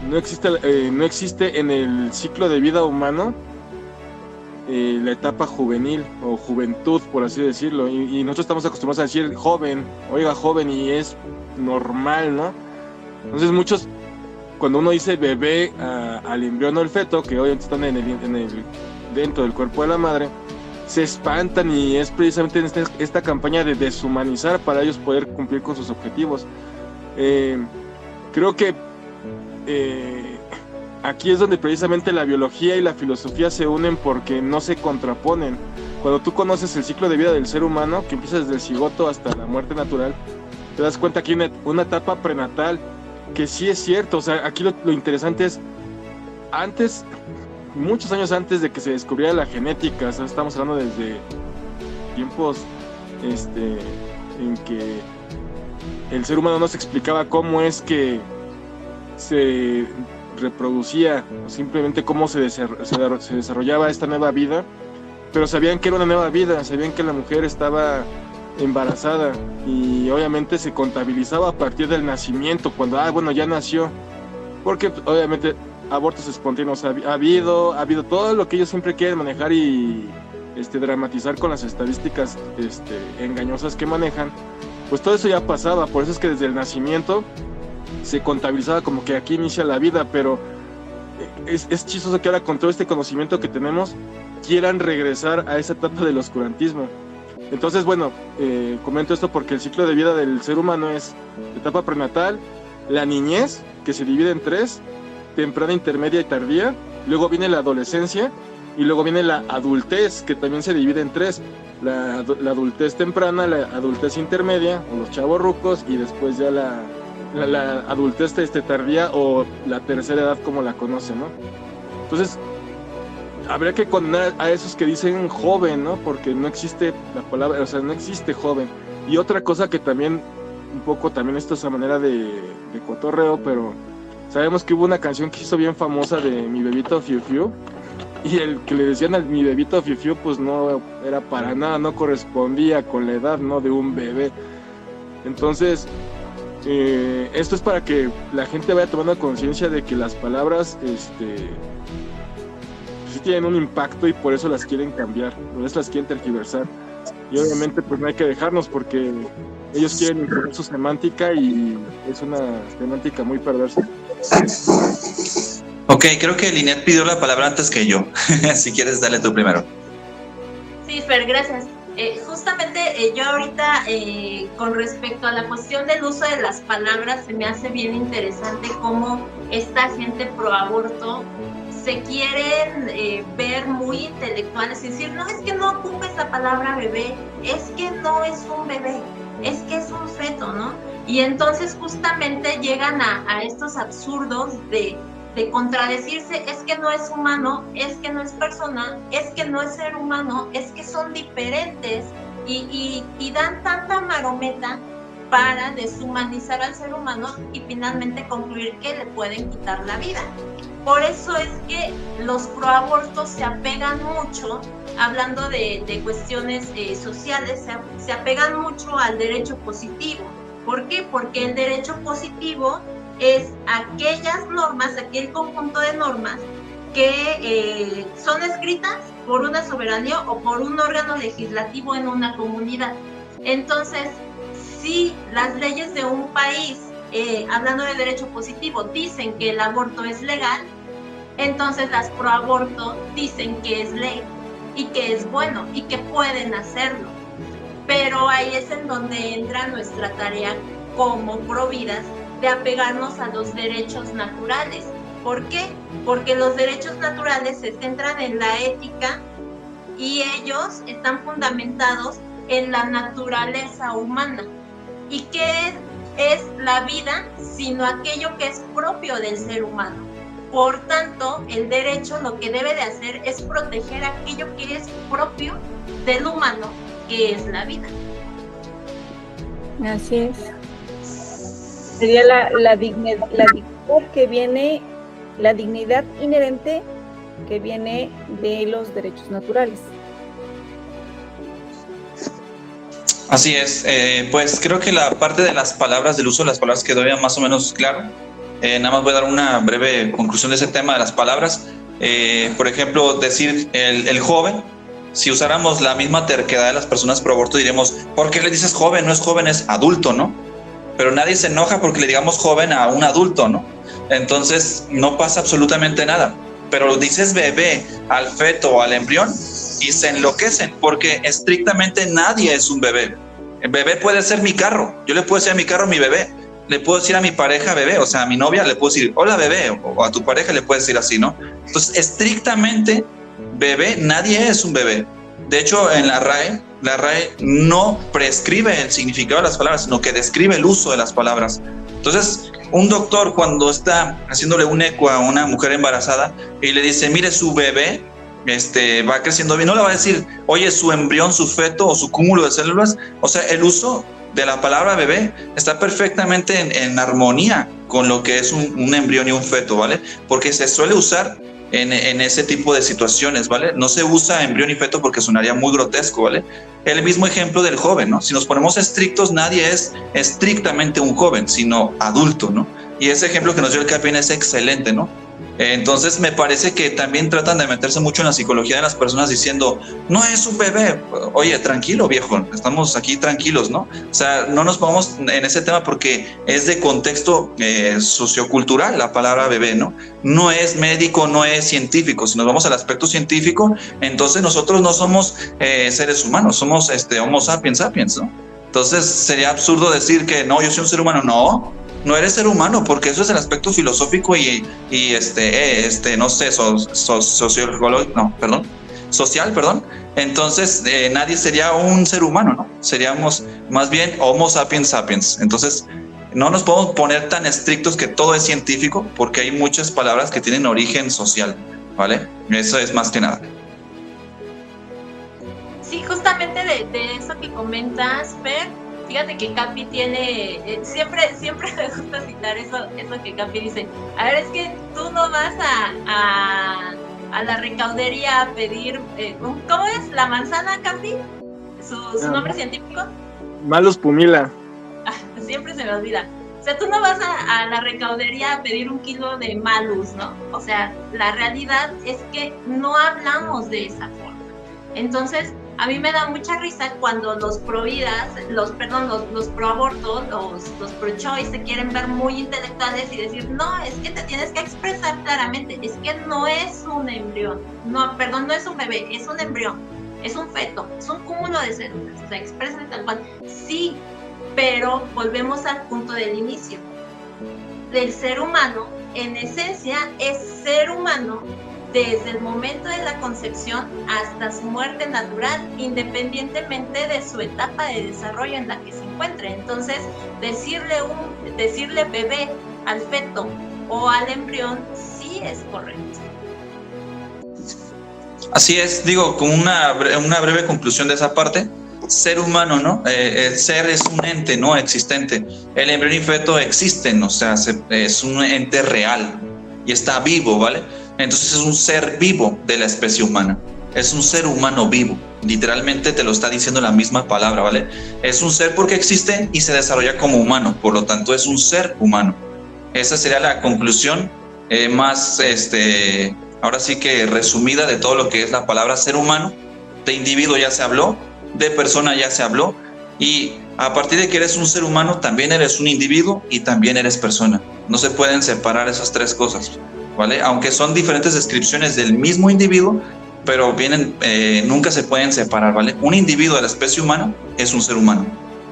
no existe en el ciclo de vida humano la etapa juvenil o juventud, por así decirlo, y nosotros estamos acostumbrados a decir joven, oiga joven, y es normal, ¿no? Entonces muchos, cuando uno dice bebé al embrión o el feto, que obviamente están dentro del cuerpo de la madre, se espantan, y es precisamente esta campaña de deshumanizar para ellos poder cumplir con sus objetivos. Creo que aquí es donde precisamente la biología y la filosofía se unen, porque no se contraponen. Cuando tú conoces el ciclo de vida del ser humano, que empieza desde el cigoto hasta la muerte natural, te das cuenta que hay una etapa prenatal, que sí es cierto. O sea, aquí lo interesante es, antes, muchos años antes de que se descubriera la genética, o sea, estamos hablando desde tiempos en que el ser humano no se explicaba cómo es que se reproducía, o simplemente cómo se desarrollaba esta nueva vida, pero sabían que era una nueva vida, sabían que la mujer estaba embarazada, y obviamente se contabilizaba a partir del nacimiento, cuando bueno, ya nació, porque obviamente abortos espontáneos ha habido todo lo que ellos siempre quieren manejar y dramatizar con las estadísticas engañosas que manejan. Pues todo eso ya pasaba, por eso es que desde el nacimiento se contabilizaba como que aquí inicia la vida, pero es chistoso que ahora, con todo este conocimiento que tenemos, quieran regresar a esa etapa del oscurantismo. Entonces, bueno, comento esto porque el ciclo de vida del ser humano es etapa prenatal, la niñez, que se divide en 3, temprana, intermedia y tardía, luego viene la adolescencia, y luego viene la adultez, que también se divide en 3, la adultez temprana, la adultez intermedia, o los chavorrucos, y después ya la adultez tardía, o la tercera edad, como la conocen, ¿no? Entonces, habría que condenar a esos que dicen joven, ¿no? Porque no existe la palabra, o sea, no existe joven. Y otra cosa que también, un poco también esto es a manera de cotorreo, pero sabemos que hubo una canción que hizo bien famosa de Mi Bebito Fiu Fiu, y el que le decían a mi bebito fiu pues no era para nada, no correspondía con la edad, ¿no?, de un bebé. Entonces, esto es para que la gente vaya tomando conciencia de que las palabras sí tienen un impacto y por eso las quieren cambiar, por eso las quieren tergiversar. Y obviamente pues no hay que dejarnos, porque ellos quieren imponer su semántica y es una semántica muy perversa. Ok, creo que Linet pidió la palabra antes que yo. Si quieres, dale tú primero. Sí, Fer, gracias. Justamente yo ahorita, con respecto a la cuestión del uso de las palabras, se me hace bien interesante cómo esta gente pro aborto se quieren ver muy intelectuales y decir, no, es que no ocupes la palabra bebé, es que no es un bebé, es que es un feto, ¿no? Y entonces justamente llegan a estos absurdos de contradecirse, es que no es humano, es que no es persona, es que no es ser humano, es que son diferentes y dan tanta marometa para deshumanizar al ser humano y finalmente concluir que le pueden quitar la vida. Por eso es que los proabortos se apegan mucho, hablando de cuestiones sociales, se apegan mucho al derecho positivo. ¿Por qué? Porque el derecho positivo es aquellas normas, aquel conjunto de normas que son escritas por una soberanía o por un órgano legislativo en una comunidad. Entonces, si las leyes de un país, hablando de derecho positivo, dicen que el aborto es legal, entonces las proaborto dicen que es ley y que es bueno y que pueden hacerlo. Pero ahí es en donde entra nuestra tarea como providas, de apegarnos a los derechos naturales. ¿Por qué? Porque los derechos naturales se centran en la ética y ellos están fundamentados en la naturaleza humana. ¿Y qué es la vida sino aquello que es propio del ser humano? Por tanto, el derecho lo que debe de hacer es proteger aquello que es propio del humano, que es la vida. Así es. Sería la dignidad que viene, la dignidad inherente que viene de los derechos naturales. Así es, pues creo que la parte de las palabras, del uso de las palabras quedó ya más o menos claro. Nada más voy a dar una breve conclusión de ese tema de las palabras. Por ejemplo, decir el joven, si usáramos la misma terquedad de las personas pro aborto, diríamos, ¿por qué le dices joven? No es joven, es adulto, ¿no? Pero nadie se enoja porque le digamos joven a un adulto, ¿no? Entonces no pasa absolutamente nada. Pero dices bebé al feto o al embrión y se enloquecen, porque estrictamente nadie es un bebé. El bebé puede ser mi carro. Yo le puedo decir a mi carro mi bebé. Le puedo decir a mi pareja bebé, o sea, a mi novia le puedo decir hola bebé, o a tu pareja le puedes decir así, ¿no? Entonces, estrictamente bebé, nadie es un bebé. De hecho, en la RAE no prescribe el significado de las palabras, sino que describe el uso de las palabras. Entonces, un doctor, cuando está haciéndole un eco a una mujer embarazada y le dice, mire, su bebé va creciendo bien, no le va a decir, oye, su embrión, su feto o su cúmulo de células. O sea, el uso de la palabra bebé está perfectamente en armonía con lo que es un embrión y un feto, ¿vale? Porque se suele usar en ese tipo de situaciones, ¿vale? No se usa embrión y feto porque sonaría muy grotesco, ¿vale? El mismo ejemplo del joven, ¿no? Si nos ponemos estrictos, nadie es estrictamente un joven, sino adulto, ¿no? Y ese ejemplo que nos dio el Capín es excelente, ¿no? Entonces me parece que también tratan de meterse mucho en la psicología de las personas diciendo, no es un bebé. Oye, tranquilo viejo, estamos aquí tranquilos, ¿no? O sea, no nos pongamos en ese tema porque es de contexto sociocultural la palabra bebé, ¿no? No es médico, no es científico. Si nos vamos al aspecto científico, entonces nosotros no somos seres humanos, somos Homo sapiens sapiens, ¿no? Entonces sería absurdo decir que no, yo soy un ser humano. No eres ser humano, porque eso es el aspecto filosófico y no sé, social, perdón. Entonces, nadie sería un ser humano, ¿no? Seríamos más bien Homo sapiens sapiens. Entonces, no nos podemos poner tan estrictos que todo es científico, porque hay muchas palabras que tienen origen social, ¿vale? Eso es más que nada. Sí, justamente de eso que comentas, Fer, fíjate que Capi tiene, siempre me gusta citar eso que Capi dice, a ver, es que tú no vas a a la recaudería a pedir, ¿cómo es? ¿La manzana, Capi? ¿Su nombre científico? Malus pumila. Siempre se me olvida. O sea, tú no vas a la recaudería a pedir 1 kilo de malus, ¿no? O sea, la realidad es que no hablamos de esa forma. Entonces, a mí me da mucha risa cuando los providas, los proaborto, los pro-choice se quieren ver muy intelectuales y decir, no, es que te tienes que expresar claramente, es que no es un embrión, no, perdón, no es un bebé, es un embrión, es un feto, es un cúmulo de células, o sea, expresa tal cual. Sí, pero volvemos al punto del inicio. El ser humano, en esencia, es ser humano desde el momento de la concepción hasta su muerte natural, independientemente de su etapa de desarrollo en la que se encuentre. Entonces, decirle bebé al feto o al embrión sí es correcto. Así es, digo, con una breve conclusión de esa parte, ser humano, ¿no? El ser es un ente, ¿no? Existente. El embrión y feto existen, o sea, es un ente real y está vivo, ¿vale? Entonces es un ser vivo de la especie humana. Es un ser humano vivo. Literalmente te lo está diciendo la misma palabra, ¿vale? Es un ser porque existe y se desarrolla como humano. Por lo tanto, es un ser humano. Esa sería la conclusión más, ahora sí que resumida de todo lo que es la palabra ser humano. De individuo ya se habló, de persona ya se habló. Y a partir de que eres un ser humano, también eres un individuo y también eres persona. No se pueden separar esas tres cosas, ¿vale? Aunque son diferentes descripciones del mismo individuo, pero nunca se pueden separar, ¿vale? Un individuo de la especie humana es un ser humano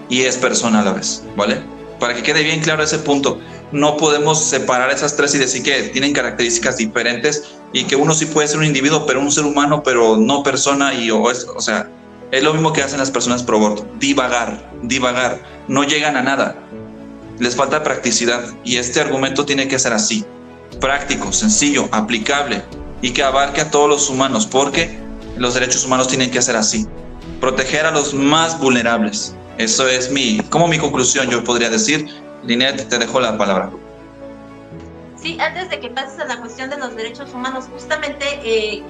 y es persona a la vez, ¿vale? Para que quede bien claro ese punto, no podemos separar esas tres y decir que tienen características diferentes y que uno sí puede ser un individuo, pero un ser humano, pero no persona, o sea, es lo mismo que hacen las personas pro aborto, divagar, no llegan a nada, les falta practicidad y este argumento tiene que ser así. Práctico, sencillo, aplicable y que abarque a todos los humanos, porque los derechos humanos tienen que ser así, proteger a los más vulnerables. Eso es mi conclusión, yo podría decir. Linet, te dejo la palabra. Sí, antes de que pases a la cuestión de los derechos humanos, justamente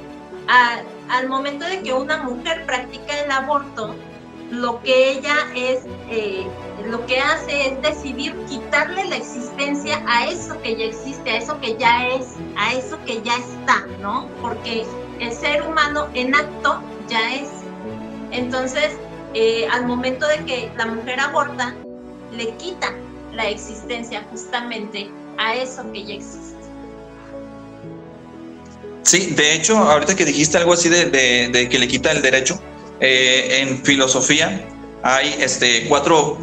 al momento de que una mujer practica el aborto, lo que ella lo que hace es decidir quitarle la existencia a eso que ya existe, a eso que ya es, a eso que ya está, ¿no? Porque el ser humano en acto ya es. Entonces, al momento de que la mujer aborta, le quita la existencia justamente a eso que ya existe. Sí, de hecho, ahorita que dijiste algo así de que le quita el derecho, en filosofía hay 4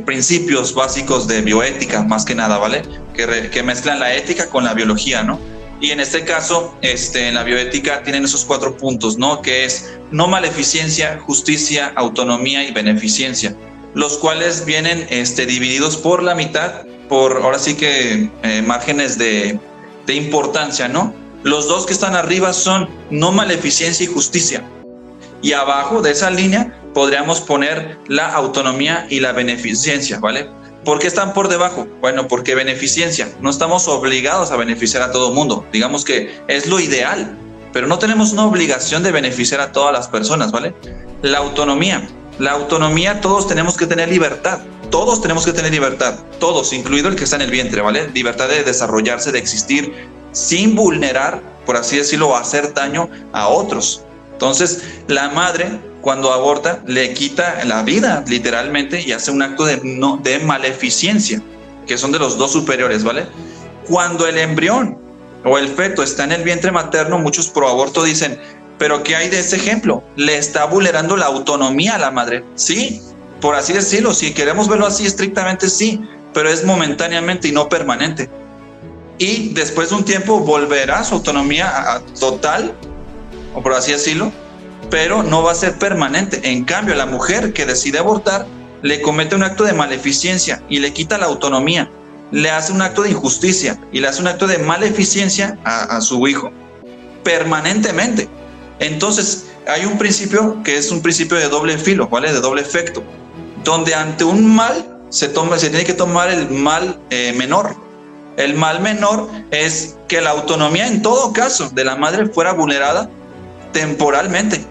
principios básicos de bioética, más que nada, ¿vale? Que mezclan la ética con la biología, ¿no? Y en este caso, en la bioética tienen esos 4 puntos, ¿no? Que es no maleficencia, justicia, autonomía y beneficencia, los cuales vienen divididos por la mitad, por ahora sí que márgenes de importancia, ¿no? Los 2 que están arriba son no maleficencia y justicia. Y abajo de esa línea podríamos poner la autonomía y la beneficencia, ¿vale? ¿Por qué están por debajo? Bueno, porque beneficencia, no estamos obligados a beneficiar a todo el mundo. Digamos que es lo ideal, pero no tenemos una obligación de beneficiar a todas las personas, ¿vale? La autonomía, todos tenemos que tener libertad. Todos tenemos que tener libertad, todos, incluido el que está en el vientre, ¿vale? Libertad de desarrollarse, de existir, sin vulnerar, por así decirlo, o hacer daño a otros. Entonces, la madre, cuando aborta, le quita la vida, literalmente, y hace un acto de maleficencia, que son de los 2 superiores, ¿vale? Cuando el embrión o el feto está en el vientre materno, muchos pro aborto dicen, ¿pero qué hay de ese ejemplo? Le está vulnerando la autonomía a la madre. Sí, por así decirlo, si queremos verlo así estrictamente, sí, pero es momentáneamente y no permanente. Y después de un tiempo volverá su autonomía total, o por así decirlo, pero no va a ser permanente. En cambio, la mujer que decide abortar le comete un acto de maleficencia y le quita la autonomía, le hace un acto de injusticia y le hace un acto de maleficencia a su hijo permanentemente. Entonces, hay un principio que es un principio de doble filo, ¿vale? De doble efecto, donde ante un mal se tiene que tomar el mal menor. El mal menor es que la autonomía en todo caso de la madre fuera vulnerada temporalmente,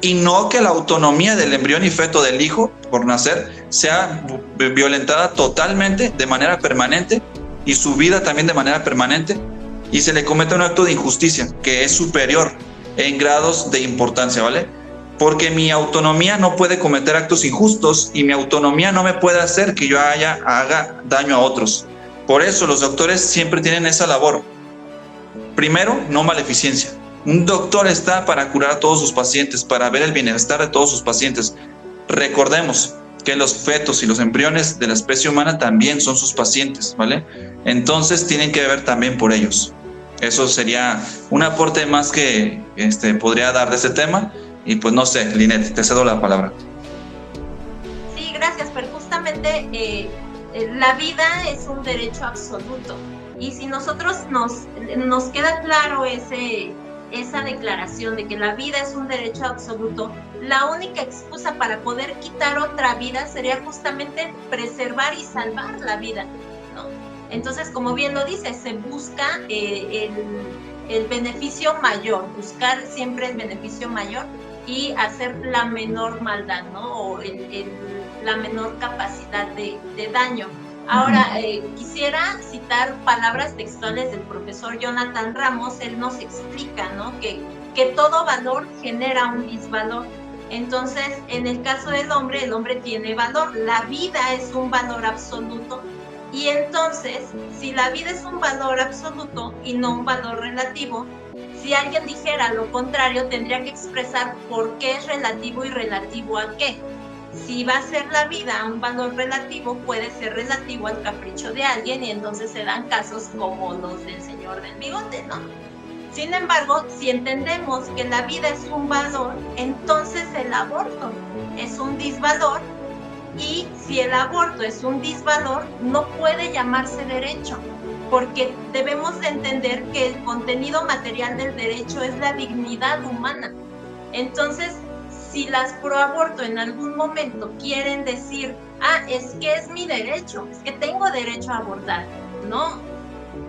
y no que la autonomía del embrión y feto del hijo por nacer sea violentada totalmente, de manera permanente, y su vida también de manera permanente, y se le cometa un acto de injusticia que es superior en grados de importancia, ¿vale? Porque mi autonomía no puede cometer actos injustos, y mi autonomía no me puede hacer que yo haga daño a otros. Por eso los doctores siempre tienen esa labor. Primero, no maleficencia. Un doctor está para curar a todos sus pacientes, para ver el bienestar de todos sus pacientes. Recordemos que los fetos y los embriones de la especie humana también son sus pacientes, ¿vale? Entonces tienen que ver también por ellos. Eso sería un aporte más que podría dar de este tema. Y pues no sé, Linet, te cedo la palabra. Sí, gracias, pero justamente la vida es un derecho absoluto. Y si nosotros nos queda claro esa declaración de que la vida es un derecho absoluto, la única excusa para poder quitar otra vida sería justamente preservar y salvar la vida, ¿no? Entonces, como bien lo dice, se busca el beneficio mayor, buscar siempre el beneficio mayor y hacer la menor maldad, ¿no? O la menor capacidad de daño. Ahora, quisiera citar palabras textuales del profesor Jonathan Ramos. Él nos explica, ¿no?, que todo valor genera un disvalor. Entonces, en el caso del hombre, el hombre tiene valor, la vida es un valor absoluto, y entonces, si la vida es un valor absoluto y no un valor relativo, si alguien dijera lo contrario, tendría que expresar por qué es relativo y relativo a qué. Si va a ser la vida un valor relativo, puede ser relativo al capricho de alguien, y entonces se dan casos como los del señor del bigote, ¿no? Sin embargo, si entendemos que la vida es un valor, entonces el aborto es un disvalor, y si el aborto es un disvalor, no puede llamarse derecho, porque debemos de entender que el contenido material del derecho es la dignidad humana. Entonces, si las proaborto en algún momento quieren decir, es que es mi derecho, es que tengo derecho a abortar, no,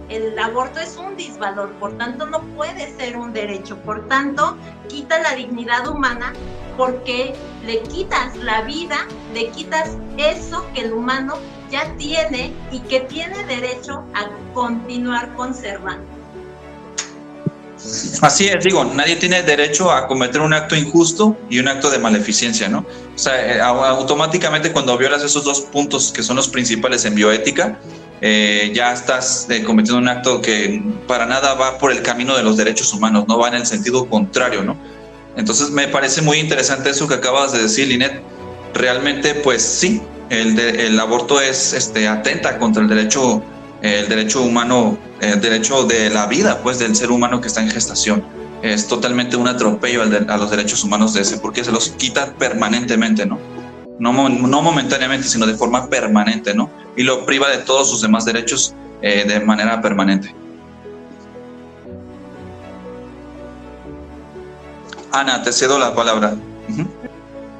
el aborto es un disvalor, por tanto no puede ser un derecho, por tanto quita la dignidad humana, porque le quitas la vida, le quitas eso que el humano ya tiene y que tiene derecho a continuar conservando. Así es, digo, nadie tiene derecho a cometer un acto injusto y un acto de maleficencia, ¿no? O sea, automáticamente cuando violas esos dos puntos que son los principales en bioética, ya estás cometiendo un acto que para nada va por el camino de los derechos humanos, no va en el sentido contrario, ¿no? Entonces me parece muy interesante eso que acabas de decir, Linet. Realmente, pues sí, el aborto es atenta contra el derecho humano, el derecho de la vida, pues, del ser humano que está en gestación. Es totalmente un atropello a los derechos humanos de ese, porque se los quita permanentemente, ¿no? No momentáneamente, sino de forma permanente, ¿no? Y lo priva de todos sus demás derechos de manera permanente. Ana, te cedo la palabra.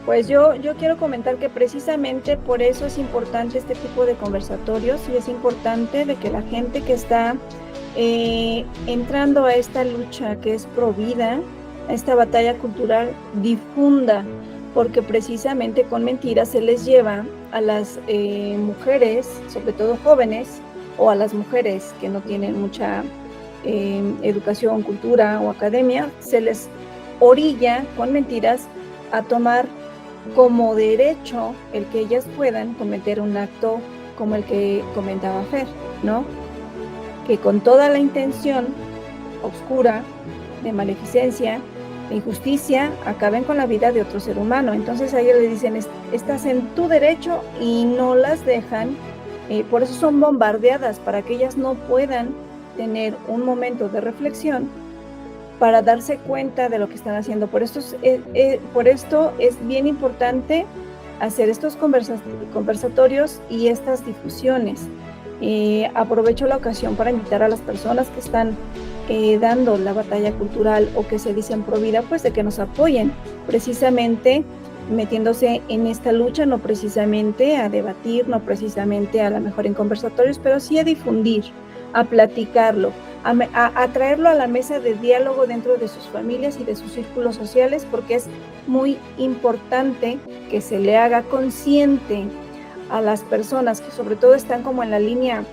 Pues yo quiero comentar que precisamente por eso es importante este tipo de conversatorios, y es importante de que la gente que está entrando a esta lucha que es pro vida, a esta batalla cultural, difunda, porque precisamente con mentiras se les lleva a las mujeres, sobre todo jóvenes, o a las mujeres que no tienen mucha educación, cultura o academia, se les orilla con mentiras a tomar como derecho el que ellas puedan cometer un acto como el que comentaba Fer, ¿no? Que con toda la intención oscura de maleficencia, de injusticia, acaben con la vida de otro ser humano. Entonces a ellas le dicen, estás en tu derecho, y no las dejan, por eso son bombardeadas, para que ellas no puedan tener un momento de reflexión para darse cuenta de lo que están haciendo. Por esto es bien importante hacer estos conversatorios y estas difusiones. Aprovecho la ocasión para invitar a las personas que están dando la batalla cultural o que se dicen pro vida, pues de que nos apoyen, precisamente metiéndose en esta lucha, no precisamente a debatir, no precisamente a lo mejor en conversatorios, pero sí a difundir, a platicarlo, a traerlo a la mesa de diálogo dentro de sus familias y de sus círculos sociales, porque es muy importante que se le haga consciente a las personas que sobre todo están como en la línea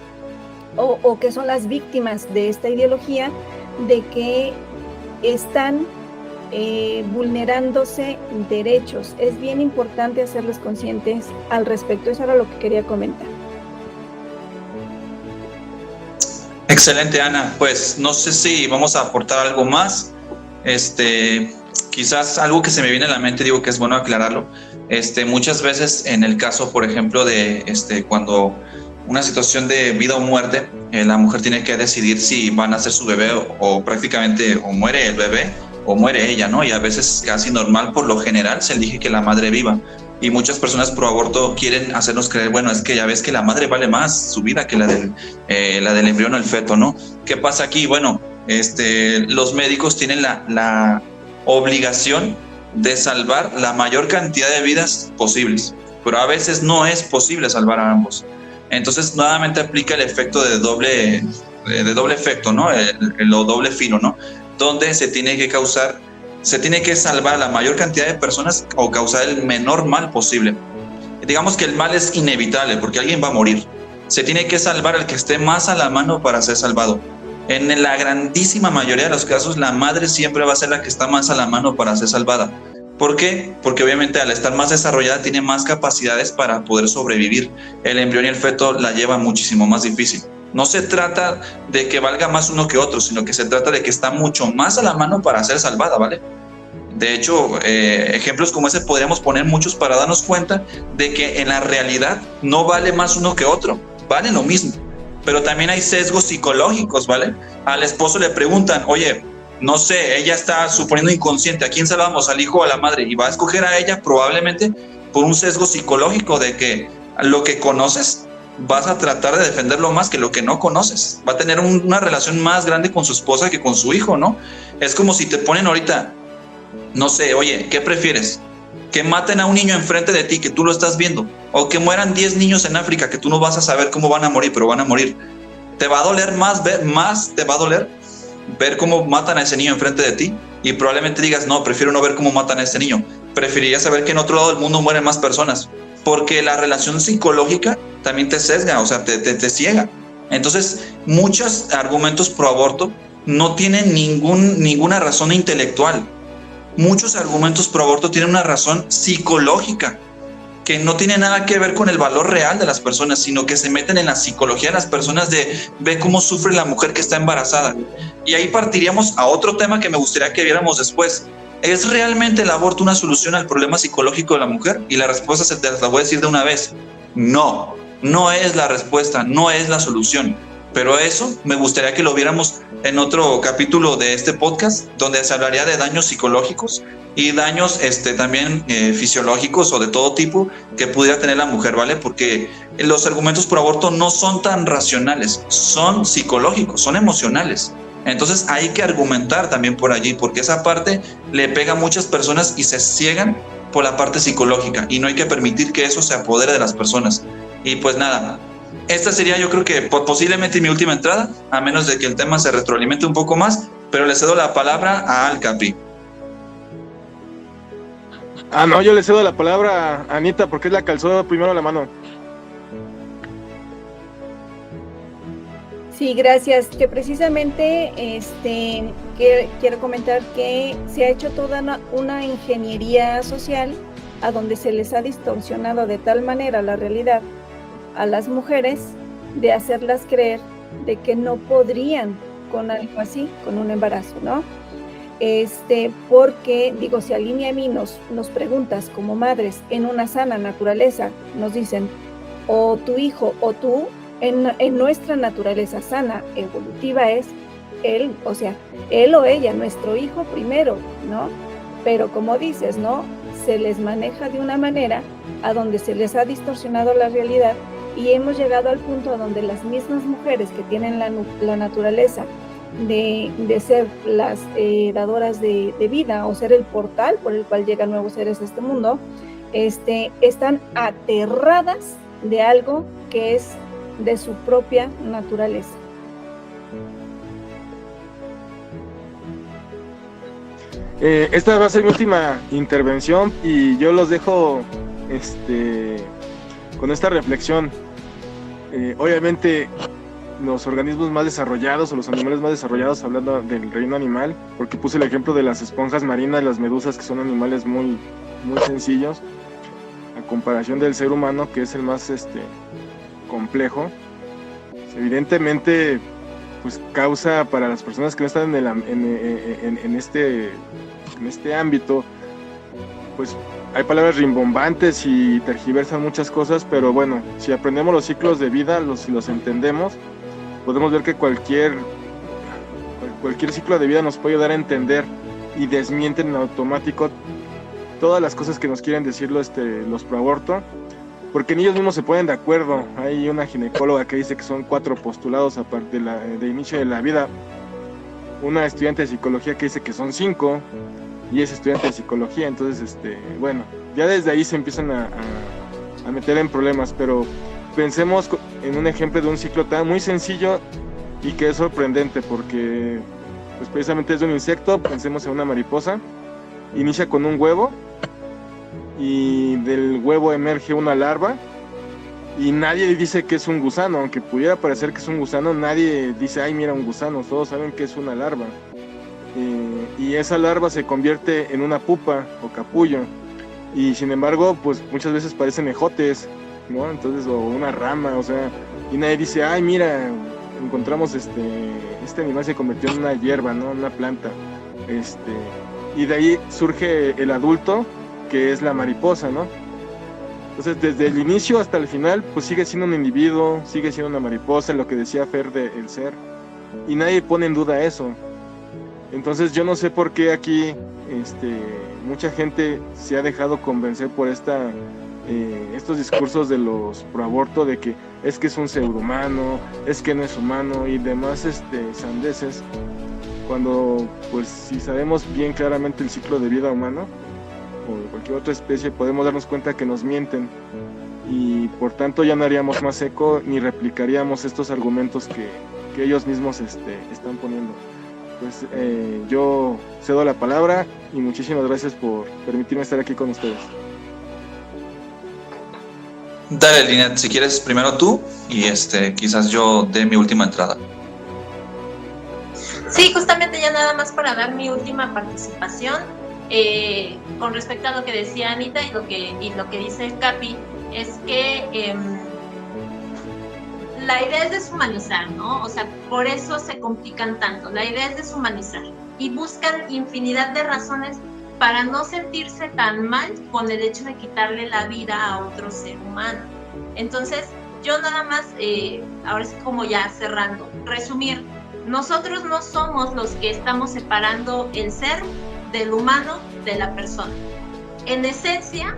o que son las víctimas de esta ideología, de que están vulnerándose derechos. Es bien importante hacerles conscientes al respecto. Eso era lo que quería comentar. Excelente, Ana. Pues no sé si vamos a aportar algo más. Quizás algo que se me viene a la mente, digo que es bueno aclararlo. Muchas veces en el caso, por ejemplo, de cuando una situación de vida o muerte, la mujer tiene que decidir si van a hacer su bebé o prácticamente o muere el bebé o muere ella, ¿no? Y a veces casi normal, por lo general, se elige que la madre viva. Y muchas personas pro aborto quieren hacernos creer, bueno, es que ya ves que la madre vale más su vida que la del embrión o el feto, ¿no? ¿Qué pasa aquí? Bueno, los médicos tienen la obligación de salvar la mayor cantidad de vidas posibles, pero a veces no es posible salvar a ambos. Entonces, nuevamente aplica el efecto de doble efecto, ¿no? El doble filo, ¿no? Donde se tiene que salvar a la mayor cantidad de personas o causar el menor mal posible. Digamos que el mal es inevitable porque alguien va a morir. Se tiene que salvar al que esté más a la mano para ser salvado. En la grandísima mayoría de los casos, la madre siempre va a ser la que está más a la mano para ser salvada. ¿Por qué? Porque obviamente al estar más desarrollada tiene más capacidades para poder sobrevivir. El embrión y el feto la llevan muchísimo más difícil. No se trata de que valga más uno que otro, sino que se trata de que está mucho más a la mano para ser salvada, ¿vale? De hecho, ejemplos como ese podríamos poner muchos para darnos cuenta de que en la realidad no vale más uno que otro, vale lo mismo. Pero también hay sesgos psicológicos, ¿vale? Al esposo le preguntan, oye, no sé, ella está suponiendo inconsciente, ¿a quién salvamos? ¿Al hijo o a la madre? Y va a escoger a ella probablemente por un sesgo psicológico de que lo que conoces vas a tratar de defenderlo más que lo que no conoces. Va a tener una relación más grande con su esposa que con su hijo, ¿no? Es como si te ponen ahorita, no sé, oye, ¿qué prefieres? Que maten a un niño enfrente de ti, que tú lo estás viendo, o que mueran 10 niños en África, que tú no vas a saber cómo van a morir, pero van a morir. Te va a doler te va a doler ver cómo matan a ese niño enfrente de ti, y probablemente digas, no, prefiero no ver cómo matan a ese niño. Preferiría saber que en otro lado del mundo mueren más personas, porque la relación psicológica también te sesga, o sea, te ciega. Entonces, muchos argumentos pro aborto no tienen ninguna razón intelectual. Muchos argumentos pro aborto tienen una razón psicológica, que no tiene nada que ver con el valor real de las personas, sino que se meten en la psicología de las personas de ver cómo sufre la mujer que está embarazada. Y ahí partiríamos a otro tema que me gustaría que viéramos después. ¿Es realmente el aborto una solución al problema psicológico de la mujer? Y la respuesta se te la voy a decir de una vez. No, no es la respuesta, no es la solución. Pero eso me gustaría que lo viéramos en otro capítulo de este podcast, donde se hablaría de daños psicológicos y daños también fisiológicos o de todo tipo que pudiera tener la mujer, ¿vale? Porque los argumentos por aborto no son tan racionales, son psicológicos, son emocionales. Entonces hay que argumentar también por allí, porque esa parte le pega a muchas personas y se ciegan por la parte psicológica, y no hay que permitir que eso se apodere de las personas. Y pues nada, esta sería, yo creo que posiblemente mi última entrada, a menos de que el tema se retroalimente un poco más, pero le cedo la palabra a Al Capi. No, yo le cedo la palabra a Anita porque es la calzó primero la mano. Sí, gracias. Que precisamente quiero comentar que se ha hecho toda una ingeniería social a donde se les ha distorsionado de tal manera la realidad a las mujeres, de hacerlas creer de que no podrían con algo así, con un embarazo, ¿no? Porque, digo, si a Línea a mí nos preguntas como madres en una sana naturaleza, nos dicen, o tu hijo o tú, en nuestra naturaleza sana, evolutiva, es él, o sea, él o ella, nuestro hijo primero, ¿no? Pero como dices, ¿no? Se les maneja de una manera a donde se les ha distorsionado la realidad, y hemos llegado al punto donde las mismas mujeres que tienen la naturaleza de ser las dadoras de vida o ser el portal por el cual llegan nuevos seres a este mundo, están aterradas de algo que es de su propia naturaleza. Esta va a ser mi última intervención y yo los dejo con esta reflexión. Obviamente los organismos más desarrollados o los animales más desarrollados, hablando del reino animal, porque puse el ejemplo de las esponjas marinas, las medusas, que son animales muy, muy sencillos a comparación del ser humano, que es el más complejo. Evidentemente pues causa para las personas que no están en este ámbito, pues hay palabras rimbombantes y tergiversan muchas cosas, pero bueno, si aprendemos los ciclos de vida, si los entendemos, podemos ver que cualquier ciclo de vida nos puede ayudar a entender y desmienten en automático todas las cosas que nos quieren decir los pro aborto, porque ni ellos mismos se ponen de acuerdo. Hay una ginecóloga que dice que son 4 postulados aparte de inicio de la vida, una estudiante de psicología que dice que son 5 y es estudiante de psicología. Entonces bueno, ya desde ahí se empiezan a meter en problemas, pero pensemos en un ejemplo de un ciclo tan muy sencillo y que es sorprendente, porque pues precisamente es de un insecto. Pensemos en una mariposa, inicia con un huevo y del huevo emerge una larva y nadie dice que es un gusano, aunque pudiera parecer que es un gusano, nadie dice, ay, mira, un gusano, todos saben que es una larva. Y esa larva se convierte en una pupa o capullo, y sin embargo pues muchas veces parecen ejotes, ¿no? Entonces, o una rama, o sea, y nadie dice, ay, mira, encontramos este animal se convirtió en una hierba, ¿no? Una planta. Y de ahí surge el adulto, que es la mariposa, ¿no? Entonces, desde el inicio hasta el final, pues sigue siendo un individuo, sigue siendo una mariposa, lo que decía Fer del ser, y nadie pone en duda eso. Entonces, yo no sé por qué aquí mucha gente se ha dejado convencer por estos discursos de los proaborto, de que es un pseudohumano, es que no es humano y demás sandeces, cuando pues si sabemos bien claramente el ciclo de vida humano o de cualquier otra especie, podemos darnos cuenta que nos mienten, y por tanto ya no haríamos más eco ni replicaríamos estos argumentos que ellos mismos están poniendo. Pues yo cedo la palabra y muchísimas gracias por permitirme estar aquí con ustedes. Dale, Linet, si quieres primero tú y quizás yo dé mi última entrada. Sí, justamente ya nada más para dar mi última participación con respecto a lo que decía Anita y lo que dice el Capi, es que la idea es deshumanizar, ¿no? O sea, por eso se complican tanto. La idea es deshumanizar y buscan infinidad de razones para no sentirse tan mal con el hecho de quitarle la vida a otro ser humano. Entonces, yo nada más, ahora sí como ya cerrando, resumir, nosotros no somos los que estamos separando el ser del humano de la persona. En esencia,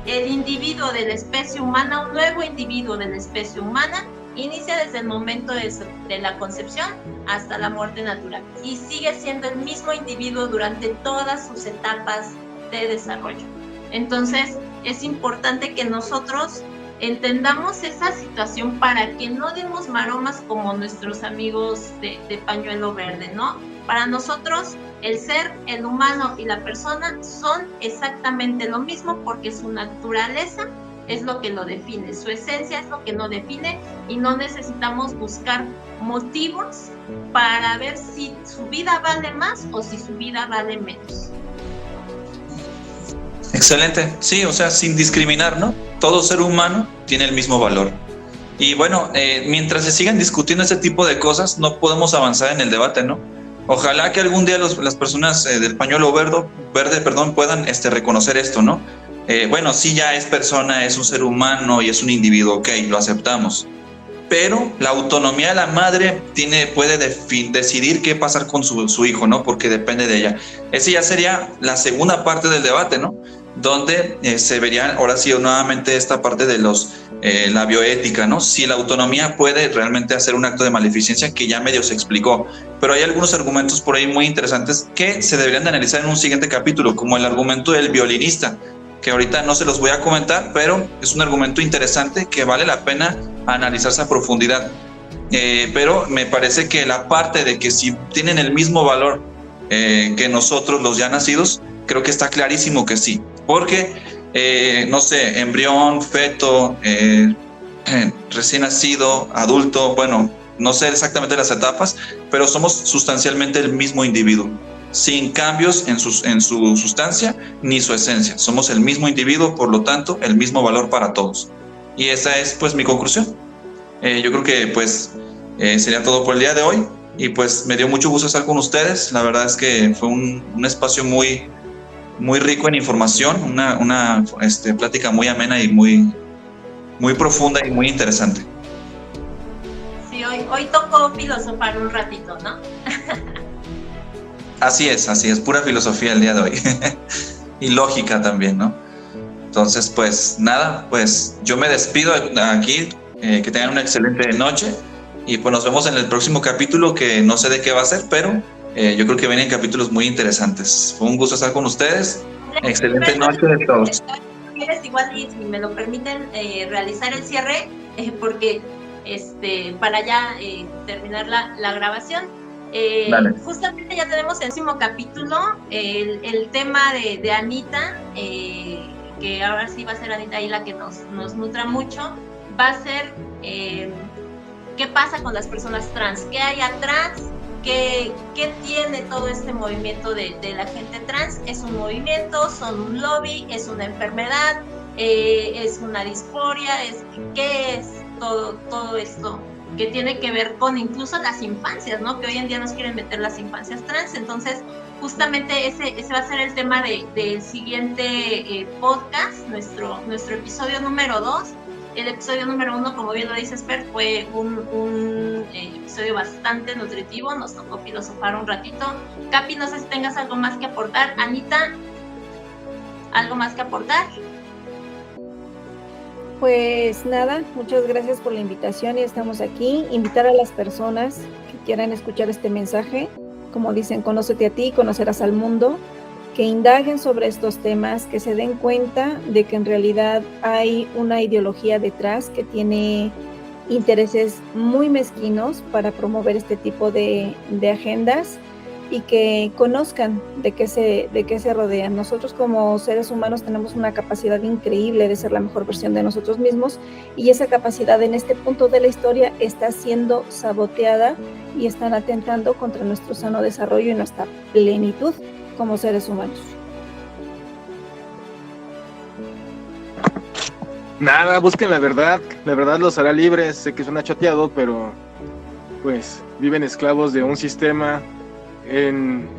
el individuo de la especie humana, un nuevo individuo de la especie humana, inicia desde el momento de la concepción hasta la muerte natural y sigue siendo el mismo individuo durante todas sus etapas de desarrollo. Entonces, es importante que nosotros entendamos esa situación para que no demos maromas como nuestros amigos de pañuelo verde, ¿no? Para nosotros, el ser, el humano y la persona son exactamente lo mismo, porque su naturaleza es lo que lo define, su esencia es lo que lo define, y no necesitamos buscar motivos para ver si su vida vale más o si su vida vale menos. Excelente, sí, o sea, sin discriminar, ¿no? Todo ser humano tiene el mismo valor. Y bueno, mientras se sigan discutiendo este tipo de cosas, no podemos avanzar en el debate, ¿no? Ojalá que algún día las personas del pañuelo verde, puedan reconocer esto, ¿no? Bueno, sí, ya es persona, es un ser humano y es un individuo, ok, lo aceptamos. Pero la autonomía de la madre puede decidir qué pasar con su hijo, ¿no? Porque depende de ella. Esa ya sería la segunda parte del debate, ¿no? Donde se vería ahora sí nuevamente esta parte de la bioética, ¿no? Si la autonomía puede realmente hacer un acto de maleficencia, que ya medio se explicó. Pero hay algunos argumentos por ahí muy interesantes que se deberían de analizar en un siguiente capítulo, como el argumento del violinista, que ahorita no se los voy a comentar, pero es un argumento interesante que vale la pena analizarse a profundidad. pero me parece que la parte de que si tienen el mismo valor que nosotros los ya nacidos, creo que está clarísimo que sí, porque no sé, embrión, feto, recién nacido, adulto, bueno, no sé exactamente las etapas, pero somos sustancialmente el mismo individuo, sin cambios en su sustancia ni su esencia. Somos el mismo individuo, por lo tanto, el mismo valor para todos. Y esa es pues mi conclusión. Yo creo que pues sería todo por el día de hoy, y pues me dio mucho gusto estar con ustedes. La verdad es que fue un espacio muy rico en información, una plática muy amena y muy profunda y muy interesante. Sí, hoy tocó filosofar un ratito, ¿no? Así es, pura filosofía el día de hoy. Y lógica también, ¿no? Entonces, pues nada, pues yo me despido aquí, que tengan una excelente noche, y pues nos vemos en el próximo capítulo, que no sé de qué va a ser, pero yo creo que vienen capítulos muy interesantes. Fue un gusto estar con ustedes. Excelente noche de todos. Igual, y si me lo permiten, realizar el cierre, porque para ya terminar la grabación. Justamente ya tenemos el último capítulo, el tema de Anita, que ahora sí va a ser Anita ahí la que nos nutra mucho, va a ser qué pasa con las personas trans, qué hay atrás, qué tiene todo este movimiento de la gente trans. ¿Es un movimiento, son un lobby, es una enfermedad, es una disforia, qué es todo esto que tiene que ver con incluso las infancias, ¿no? Que hoy en día nos quieren meter las infancias trans? Entonces, justamente ese va a ser el tema del siguiente podcast, nuestro episodio número 2. El episodio número 1, como bien lo dice Esper, fue un episodio bastante nutritivo, nos tocó filosofar un ratito. Capi, no sé si tengas algo más que aportar. Anita, ¿algo más que aportar? Pues nada, muchas gracias por la invitación y estamos aquí. Invitar a las personas que quieran escuchar este mensaje, como dicen, conócete a ti, conocerás al mundo, que indaguen sobre estos temas, que se den cuenta de que en realidad hay una ideología detrás que tiene intereses muy mezquinos para promover este tipo de agendas, y que conozcan de qué se rodean. Nosotros como seres humanos tenemos una capacidad increíble de ser la mejor versión de nosotros mismos, y esa capacidad en este punto de la historia está siendo saboteada y están atentando contra nuestro sano desarrollo y nuestra plenitud como seres humanos. Nada, busquen la verdad los hará libres. Sé que suena choteado, pero pues viven esclavos de un sistema.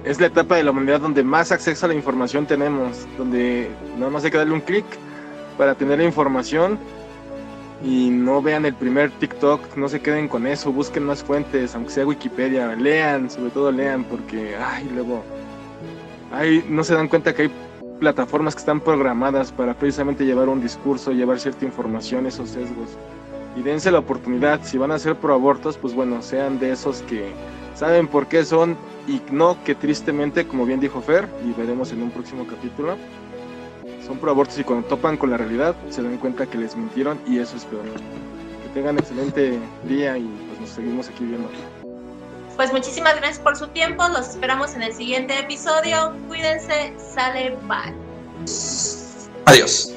Es la etapa de la humanidad donde más acceso a la información tenemos, donde nada más hay que darle un clic para tener la información. Y no vean el primer TikTok, no se queden con eso, busquen más fuentes, aunque sea Wikipedia, lean, sobre todo lean, porque luego no se dan cuenta que hay plataformas que están programadas para precisamente llevar un discurso, llevar cierta información, esos sesgos. Y dense la oportunidad. Si van a ser proabortos, pues bueno, sean de esos que saben por qué son, y no que tristemente, como bien dijo Fer, y veremos en un próximo capítulo, son proabortos y cuando topan con la realidad se dan cuenta que les mintieron, y eso es peor. Que tengan excelente día y pues nos seguimos aquí viendo. Pues muchísimas gracias por su tiempo, los esperamos en el siguiente episodio. Cuídense, sale, bye. Adiós.